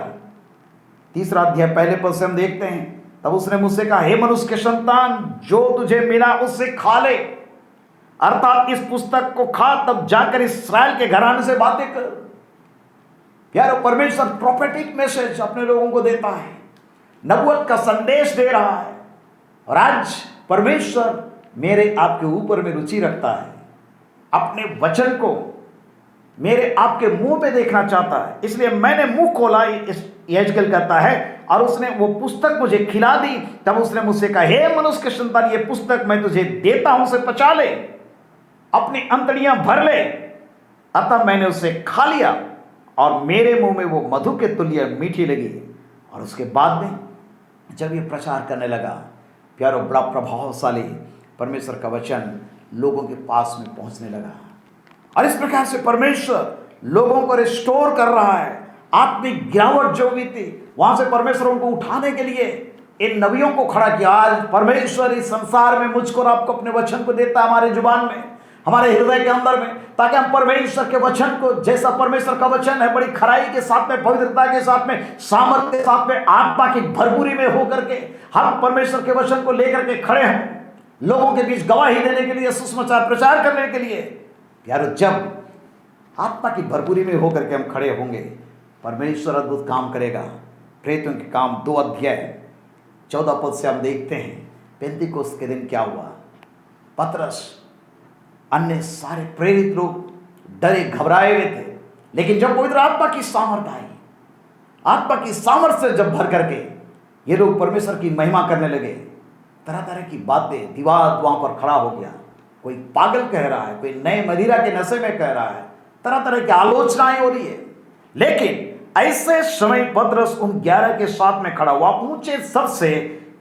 3रा अध्याय पहले पद से हम देखते हैं, तब उसने मुझसे कहा, हे मनुष्य के संतान, जो तुझे मिला उससे खा ले, अर्थात इस पुस्तक को खा, तब जाकर इस्राएल के घराने से बातें कर। यार, परमेश्वर प्रोफेटिक मैसेज अपने लोगों को देता है, नबूवत का संदेश दे रहा है। और आज परमेश्वर मेरे आपके ऊपर में रुचि रखता है, अपने वचन को मेरे आपके मुंह पे देखना चाहता है। इसलिए मैंने मुंह खोला, इस यहेजकेल कहता है, और उसने वो पुस्तक मुझे खिला दी। तब उसने मुझसे कहा, हे मनुष्य के संतान, ये पुस्तक मैं तुझे देता हूं, उसे पचा ले, अपनी अंतड़ियां भर ले। अतः मैंने उसे खा लिया और मेरे मुंह में वो मधु के तुल्य मीठी लगी। और उसके बाद में जब ये प्रचार करने लगा, प्यारो, बड़ा प्रभावशाली परमेश्वर का वचन लोगों के पास में पहुंचने लगा। और इस प्रकार से परमेश्वर लोगों को रिस्टोर कर रहा है। आत्मिक गिरावट जो भी थी, वहां से परमेश्वर उनको उठाने के लिए इन नबियों को खड़ा किया। आज परमेश्वर इस संसार में मुझको और आपको अपने वचन को देता है, हमारे जुबान में, हमारे हृदय के अंदर में, ताकि हम परमेश्वर के वचन को, जैसा परमेश्वर का वचन है, बड़ी खराई के साथ में, पवित्रता के साथ में, सामर्थ्य के साथ में, आत्मा की भरपूरी में होकर के हम परमेश्वर के वचन को लेकर के खड़े हैं, लोगों के बीच गवाही देने के लिए, सुसमाचार प्रचार करने के लिए। यार, जब आत्मा की भरपूरी में होकर के हम खड़े होंगे, परमेश्वर अद्भुत काम करेगा। प्रेरितों के काम 2 अध्याय 14 पद से हम देखते हैं पेंतीकोस्त के दिन क्या हुआ। पतरस, अन्य सारे प्रेरित लोग डरे घबराए हुए थे, लेकिन जब पवित्र आत्मा की सामर्थ आई, आत्मा की सामर्थ से जब भर करके ये लोग परमेश्वर की महिमा करने लगे, तरह तरह की बातें, विवाद वहां पर खड़ा हो गया। कोई पागल कह रहा है, कोई नए मदिरा के नशे में कह रहा है, तरह तरह की आलोचनाएं हो रही है। लेकिन ऐसे समय पतरस उन 11 के साथ में खड़ा हुआ, ऊंचे स्वर से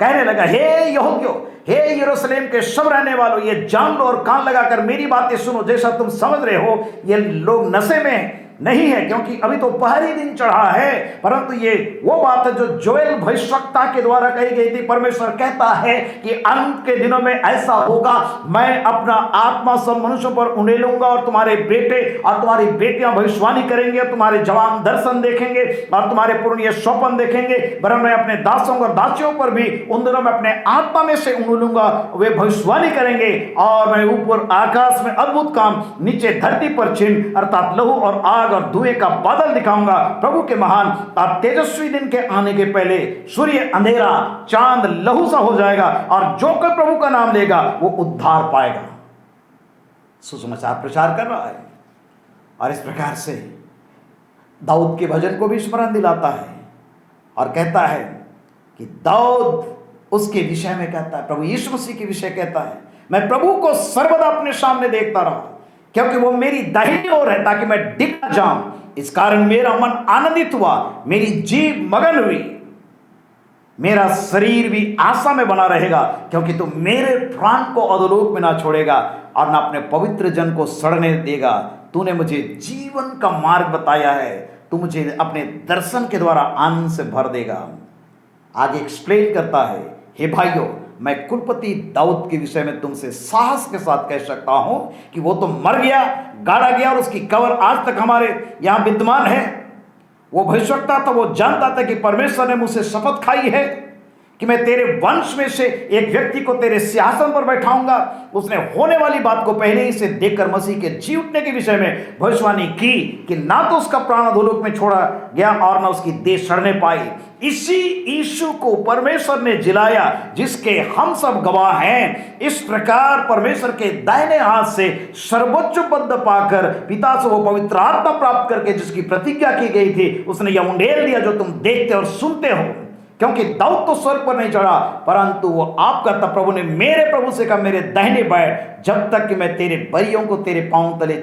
कहने लगा, हे यहूदियों, हे यरूशलेम के सब रहने वालों, ये जान लो और कान लगाकर मेरी बातें सुनो। जैसा तुम समझ रहे हो, ये लोग नशे में नहीं है, क्योंकि अभी तो पहली दिन चढ़ा है, परंतु ये वो बात है जो जोएल भविष्यवक्ता के द्वारा कही गई थी। परमेश्वर कहता है कि अंत के दिनों में ऐसा होगा, मैं अपना आत्मा सब मनुष्यों पर उंडेलूंगा, और तुम्हारे बेटे और तुम्हारी बेटियां भविष्यवाणी करेंगे, तुम्हारे जवान दर्शन देखेंगे, और तुम्हारे पुरनिये स्वप्न देखेंगे। वरन मैं अपने दासों और दासियों पर भी उन दिनों में अपने आत्मा में से उंडेलूंगा, वे भविष्यवाणी करेंगे, और मैं ऊपर आकाश में अद्भुत काम, नीचे धरती पर चिन्ह अर्थात लहू और आग और धुएं का बादल दिखाऊंगा। प्रभु के महान और तेजस्वी दिन के आने के पहले सूर्य अंधेरा, चांद लहू सा हो जाएगा, और जो कोई प्रभु का नाम लेगा वो उद्धार पाएगा। सुसमाचार प्रचार कर रहा है। और इस प्रकार से दाऊद के भजन को भी स्मरण दिलाता है और कहता है कि दाऊद उसके विषय में कहता है, प्रभु यीशु मसीह के विषय कहता है, मैं प्रभु को सर्वदा अपने सामने देखता रहा, क्योंकि वो मेरी दाहिनी ओर है, ताकि मैं डिग न जाऊं। इस कारण मेरा मन आनंदित हुआ, मेरी जीभ मगन हुई, मेरा शरीर भी आशा में बना रहेगा, क्योंकि तू मेरे प्राण को अधोलोक में ना छोड़ेगा और ना अपने पवित्र जन को सड़ने देगा। तूने मुझे जीवन का मार्ग बताया है, तू मुझे अपने दर्शन के द्वारा आनंद से भर देगा। आगे एक्सप्लेन करता है, हे भाइयों, मैं कुलपति दाऊद के विषय में तुमसे साहस के साथ कह सकता हूं कि वो तो मर गया, गाड़ा गया, और उसकी कब्र आज तक हमारे यहां विद्यमान है। वो भविष्यवक्ता था, वो जानता था कि परमेश्वर ने मुझसे शपथ खाई है कि मैं तेरे वंश में से एक व्यक्ति को तेरे सिंहासन पर बैठाऊंगा। उसने होने वाली बात को पहले ही से देखकर मसीह के जी उठने के विषय में भविष्यवाणी की कि ना तो उसका प्राण अधोलोक में छोड़ा गया और ना उसकी देह सड़ने पाई। इसी यीशु को परमेश्वर ने जिलाया जिसके हम सब गवाह हैं। इस प्रकार परमेश्वर के दाहिने हाथ से सर्वोच्च पद पाकर पिता से वो पवित्र आत्मा प्राप्त करके जिसकी प्रतिज्ञा की गई थी उसने यह उंडेल दिया जो तुम देखते और सुनते हो। क्योंकि दाऊद तो स्वर्ग पर नहीं चढ़ा परंतु वो आप कहता, प्रभु ने मेरे प्रभु से कहा मेरे दाहिने बैठ जब तक कि मैं तेरे बरियों को तेरे पांव तले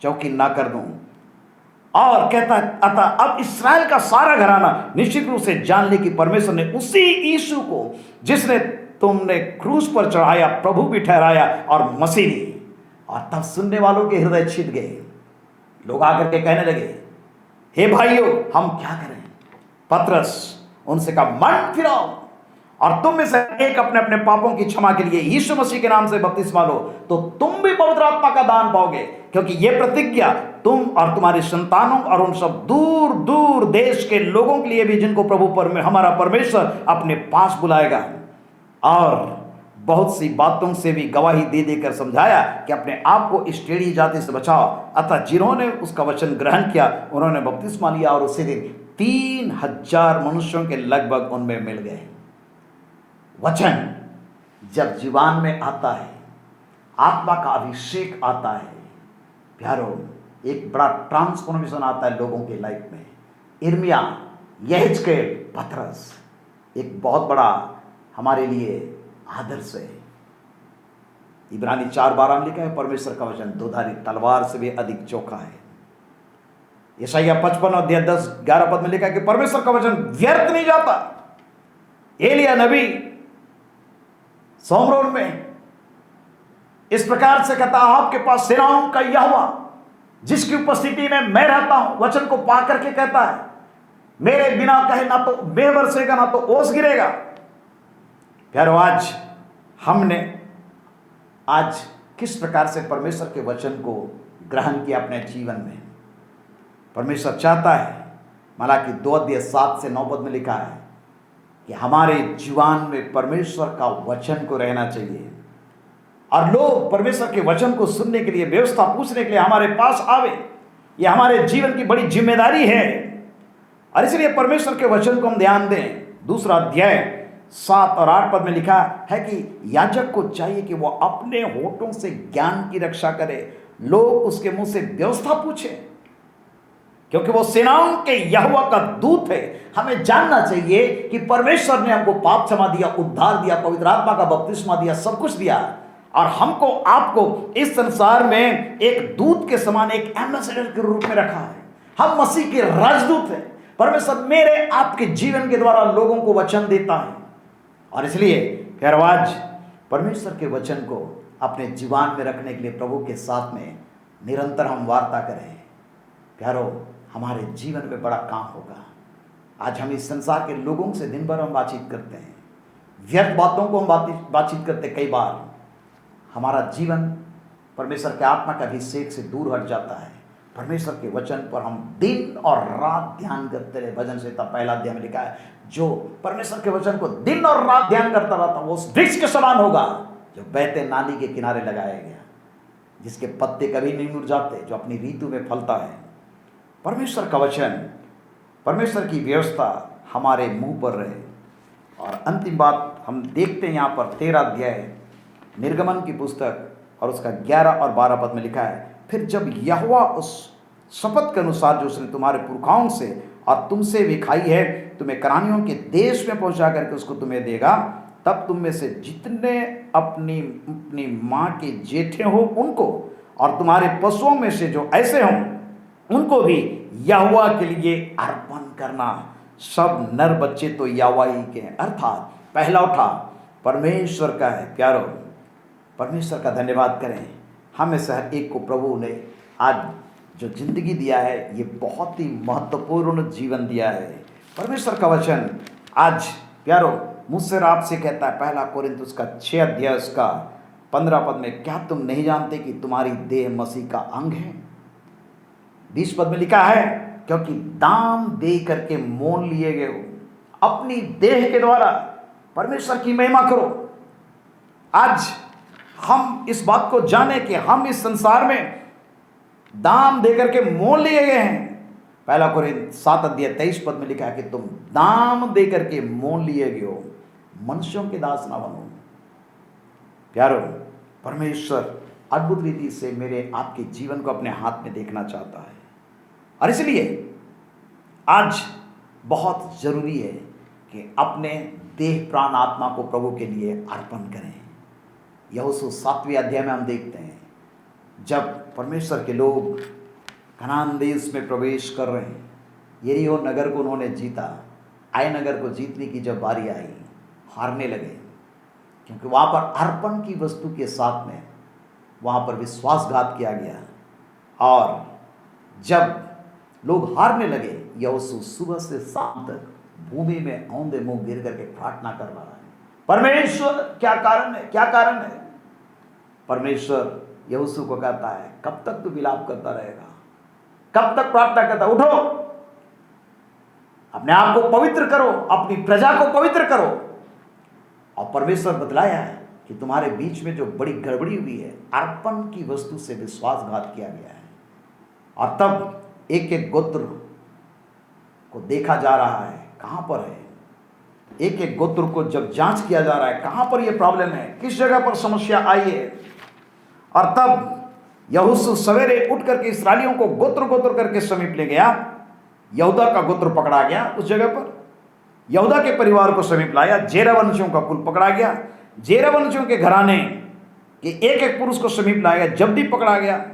चौकी ना कर दूं। और कहता अतः अब इस्राएल का सारा घराना निश्चित रूप से जान ले कि परमेश्वर ने उसी यीशु को जिसने तुमने क्रूस पर चढ़ाया प्रभु भी ठहराया और मसीह भी। और तब सुनने वालों के हृदय छिद गए। लोग आकर के कहने लगे, हे भाइयों हम क्या करें? पतरस उनसे कहा, मन फिराओ और तुम में से एक अपने अपने पापों की क्षमा के लिए यीशु मसीह के नाम से बपतिस्मा लो तो तुम भी पवित्र आत्मा का दान पाओगे। क्योंकि यह प्रतिज्ञा तुम और तुम्हारी संतानों और उन सब दूर दूर देश के लोगों के लिए भी जिनको प्रभु हमारा परमेश्वर अपने पास बुलाएगा। और बहुत सी बातों से भी गवाही दे देकर समझाया कि अपने आप को इस टेढ़ी जाति से बचाओ। अतः जिन्होंने उसका वचन ग्रहण किया उन्होंने बपतिस्मा लिया और उसी दिन 3000 मनुष्यों के लगभग उनमें मिल गए। वचन जब जीवन में आता है, आत्मा का अभिषेक आता है, प्यारो एक बड़ा ट्रांसफॉर्मेशन आता है लोगों के लाइफ में। इर्मिया, यहेजकेल, पतरस एक बहुत बड़ा हमारे लिए आदर्श है। इब्रानी 4:12 में लिखा है, परमेश्वर का वचन दोधारी तलवार से भी अधिक चोखा है। यशायाह 55 अध्याय 10-11 पद में लिखा है कि परमेश्वर का वचन व्यर्थ नहीं जाता। एलिया नबी सोमरोन में इस प्रकार से कहता, आपके पास सेनाओं का यहोवा जिसकी उपस्थिति में मैं रहता हूं, वचन को पा करके कहता है, मेरे बिना कहे ना तो मेघ बरसेगा ना तो ओस गिरेगा। प्यारो आज किस प्रकार से परमेश्वर के वचन को ग्रहण किया अपने जीवन में। परमेश्वर चाहता है, मलाकी 2:7-9 पद में लिखा है कि हमारे जीवन में परमेश्वर का वचन को रहना चाहिए और लोग परमेश्वर के वचन को सुनने के लिए, व्यवस्था पूछने के लिए हमारे पास आवे। यह हमारे जीवन की बड़ी जिम्मेदारी है और इसलिए परमेश्वर के वचन को हम ध्यान दें। दूसरा अध्याय 7 और 8 पद में लिखा है कि याजक को चाहिए कि वो अपने होठों से ज्ञान की रक्षा करे, लोग उसके मुंह से व्यवस्था पूछे क्योंकि वो सेनाओं के यहोवा का दूत है। हमें जानना चाहिए कि परमेश्वर ने हमको पाप क्षमा दिया, उद्धार दिया, पवित्र आत्मा का बपतिस्मा दिया, सब कुछ दिया और हमको आपको इस संसार में एक दूत के समान, एक एम्बेसडर के रूप में रखा है। हम मसीह के राजदूत हैं। परमेश्वर मेरे आपके जीवन के द्वारा लोगों को वचन देता है और इसलिए फिर आज परमेश्वर के वचन को अपने जीवन में रखने के लिए प्रभु के साथ में निरंतर हम वार्ता करें। प्यारो, हमारे जीवन में बड़ा काम होगा। आज हम इस संसार के लोगों से दिन भर हम बातचीत करते हैं, व्यर्थ बातों को हम बातचीत करते। कई बार हमारा जीवन परमेश्वर के आत्मा के अभिषेक से दूर हट जाता है। परमेश्वर के वचन पर हम दिन और रात ध्यान करते रहे। भजन संहिता 1 अध्याय में लिखा है, जो परमेश्वर के वचन को दिन और रात ध्यान करता रहता वो उस वृक्ष के समान होगा जो बहते नाली के किनारे लगाया गया, जिसके पत्ते कभी नहीं मुरझाते, जो अपनी ऋतु में फलता है। परमेश्वर का वचन, परमेश्वर की व्यवस्था हमारे मुंह पर रहे। और अंतिम बात हम देखते हैं यहाँ पर 13 अध्याय निर्गमन की पुस्तक और उसका 11 और 12 पद में लिखा है, फिर जब यहोवा उस शपथ के अनुसार जो उसने तुम्हारे पुरखाओं से और तुमसे भी खाई है तुम्हें कनानियों के देश में पहुंचा करके उसको तुम्हें देगा, तब तुम में से जितने अपनी अपनी माँ के जेठे हो उनको और तुम्हारे पशुओं में से जो ऐसे हों उनको भी यहोवा के लिए अर्पण करना। सब नर बच्चे तो यहोवा ही के हैं, अर्थात पहला उठा परमेश्वर का है। प्यारो, परमेश्वर का धन्यवाद करें। हमें से हर एक को प्रभु ने आज जो जिंदगी दिया है ये बहुत ही महत्वपूर्ण जीवन दिया है। परमेश्वर का वचन आज प्यारो मुझसे और आपसे कहता है, 1 कोरिन्थ उसका 6 अध्याय उसका 15 पद में, क्या तुम नहीं जानते कि तुम्हारी देह मसीह का अंग है? 20 पद में लिखा है, क्योंकि दाम दे करके मोल लिए गए हो, अपनी देह के द्वारा परमेश्वर की महिमा करो। आज हम इस बात को जाने कि हम इस संसार में दाम देकर के मोल लिए गए हैं। पहला कोरिन्थ 7:23 में लिखा है कि तुम दाम देकर के मोल लिए गए हो, मनुष्यों के दास ना बनो। प्यारो, परमेश्वर अद्भुत रीति से मेरे आपके जीवन को अपने हाथ में देखना चाहता है, और इसलिए आज बहुत जरूरी है कि अपने देह प्राण आत्मा को प्रभु के लिए अर्पण करें। यहोशू 7वें अध्याय में हम देखते हैं, जब परमेश्वर के लोग कनान देश में प्रवेश कर रहे हैं, यरीहो नगर को उन्होंने जीता, आय नगर को जीतने की जब बारी आई, हारने लगे, क्योंकि वहाँ पर अर्पण की वस्तु के साथ में वहाँ पर विश्वासघात किया गया। और जब लोग हारने लगे, यहोशू सुबह से शाम तक भूमि में औंधे मुंह गिर करके प्रार्थना कर रहा है, परमेश्वर क्या कारण है, क्या कारण है। परमेश्वर यहोशू को कहता है, कब तक तू विलाप करता रहेगा, कब तक प्रार्थना करता, उठो, अपने आप को पवित्र करो, अपनी प्रजा को पवित्र करो। और परमेश्वर बतलाया है कि तुम्हारे बीच में जो बड़ी गड़बड़ी हुई है, अर्पण की वस्तु से विश्वासघात किया गया है। और तब एक एक गोत्र को देखा जा रहा है, कहां पर है, एक एक गोत्र को जब जांच किया जा रहा है, कहां पर यह प्रॉब्लम है, किस जगह पर समस्या आई है। और तब यहोशू सवेरे उठ करके इस्राएलियों को गोत्र गोत्र करके समीप ले गया। यहूदा का गोत्र पकड़ा गया, उस जगह पर यहूदा के परिवार को समीप लाया। जेरह वंशियों का कुल पकड़ा गया, जेरह वंशियों के घराने के एक एक पुरुष को समीप लाया गया। जब्दी पकड़ा गया,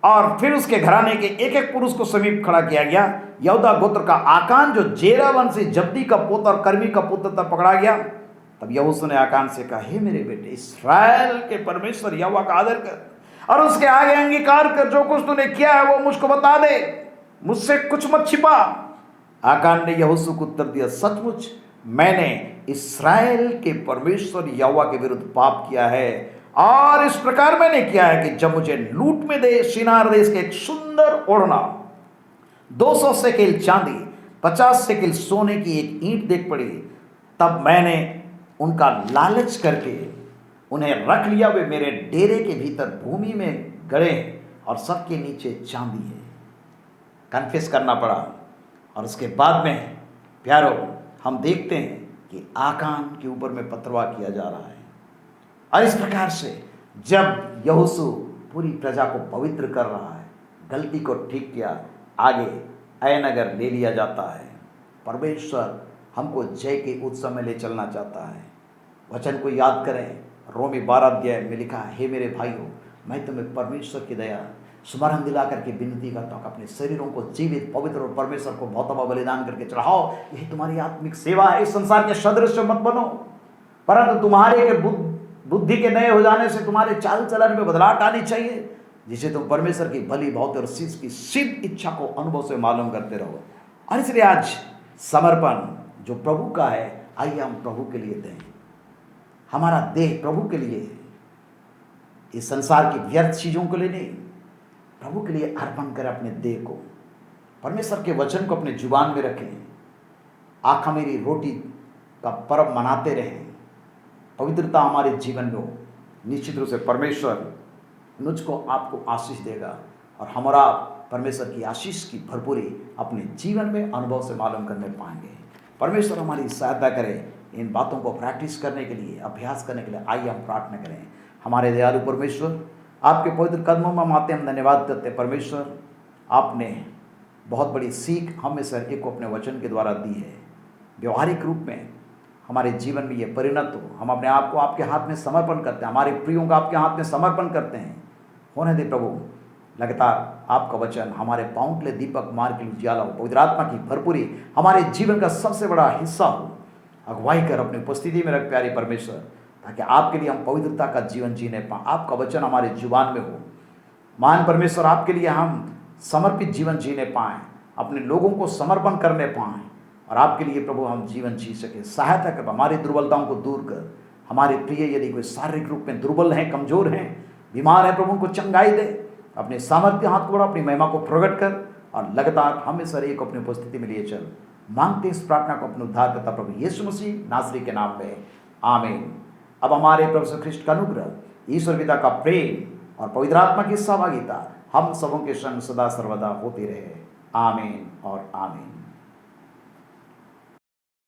और फिर उसके घराने के एक एक पुरुष को समीप खड़ा किया गया। यहूदा गोत्र का आकान, जो जेरह वंशी जब्दी का पुत्र और कर्मी का पुत्र था, पकड़ा गया। तब यहोशू ने आकान से कहा, हे मेरे बेटे, इस्राएल के परमेश्वर यहोवा का आदर कर और उसके आगे अंगीकार कर, जो कुछ तूने किया है वो मुझको बता दे, मुझसे कुछ मत छिपा। आकान ने यहोशू को उत्तर दिया, सचमुच मैंने इस्राएल के परमेश्वर यहोवा के विरुद्ध पाप किया है, और इस प्रकार मैंने किया है कि जब मुझे लूट में दे शिनार देश के एक सुंदर ओढ़ना, 200 शेकेल चांदी, 50 शेकेल सोने की एक ईंट देख पड़ी, तब मैंने उनका लालच करके उन्हें रख लिया। वे मेरे डेरे के भीतर भूमि में गड़े और सबके नीचे चांदी है। कन्फेस करना पड़ा। और उसके बाद में प्यारो, हम देखते हैं कि आकान के ऊपर में पथरवाह किया जा रहा है। और इस प्रकार से जब यहोशू पूरी प्रजा को पवित्र कर रहा है, गलती को ठीक किया, आगे आय नगर ले लिया जाता है। परमेश्वर हमको जय के उत्सव में ले चलना चाहता है। वचन को याद करें, रोमी 12 अध्याय में लिखा है, हे मेरे भाइयों, मैं तुम्हें परमेश्वर की दया स्मरण दिला करके विनती करता हूँ, अपने शरीरों को जीवित, पवित्र और परमेश्वर को बहुतवा बलिदान करके चढ़ाओ, यही तुम्हारी आत्मिक सेवा है। इस संसार के सदृश मत बनो, परंतु तुम्हारे के बुद्धि के नए हो जाने से तुम्हारे चाल चलन में बदलाव आनी चाहिए, जिसे तुम परमेश्वर की भली, बहुत और की सिद्ध इच्छा को अनुभव से मालूम करते रहो। और इसलिए आज समर्पण जो प्रभु का है, आइए हम प्रभु के लिए दें। हमारा देह प्रभु के लिए, इस संसार की व्यर्थ चीजों के लिए नहीं, प्रभु के लिए अर्पण करें अपने देह को। परमेश्वर के वचन को अपने जुबान में रखें। आँख मेरी रोटी का पर्व मनाते रहें। पवित्रता हमारे जीवन में हो। निश्चित रूप से परमेश्वर मुझको आपको आशीष देगा, और हमारा परमेश्वर की आशीष की भरपूरी अपने जीवन में अनुभव से मालूम करने पाएंगे। परमेश्वर हमारी सहायता करे इन बातों को प्रैक्टिस करने के लिए, अभ्यास करने के लिए। आइए हम प्रार्थना करें। हमारे दयालु परमेश्वर, आपके पवित्र कदमों में हम आते हैं, हम धन्यवाद करते हैं। परमेश्वर, आपने बहुत बड़ी सीख हमें सर एक को अपने वचन के द्वारा दी है। व्यवहारिक रूप में हमारे जीवन में ये परिणत हो। हम अपने आप को आपके हाथ में समर्पण करते हैं, हमारे प्रियों को आपके हाथ में समर्पण करते हैं। होने दे प्रभु, लगातार आपका वचन हमारे पाँव के लिए दीपक, मार्ग के लिए उजाला हो। पवित्र आत्मा की भरपूरी हमारे जीवन का सबसे बड़ा हिस्सा हो। अगुवाई कर अपनी उपस्थिति में रख प्यारे परमेश्वर, ताकि आपके लिए हम पवित्रता का जीवन जीने पाएँ। आपका वचन हमारे जुबान में हो। महान परमेश्वर, आपके लिए हम समर्पित जीवन जीने पाएँ, अपने लोगों को समर्पण करने पाएँ, और आपके लिए प्रभु हम जीवन जी सके। सहायता कर, हमारी दुर्बलताओं को दूर कर। हमारे प्रिय यदि कोई शारीरिक रूप में दुर्बल हैं, कमजोर हैं, बीमार हैं, प्रभु उनको चंगाई दे। अपने सामर्थ्य हाथ को बढ़ा, अपनी महिमा को प्रकट कर, और लगातार हमें सर एक अपनी उपस्थिति में लिए चल। मांगते इस प्रार्थना को अपने उद्धारकर्ता प्रभु यीशु मसीह नासरी के नाम में, आमीन। अब हमारे प्रभु यीशु ख्रिस्ट का अनुग्रह, ईश्वर पिता का प्रेम और पवित्र आत्मा की सहभागिता हम सबों के संग सदा सर्वदा होती रहे, आमीन और आमीन।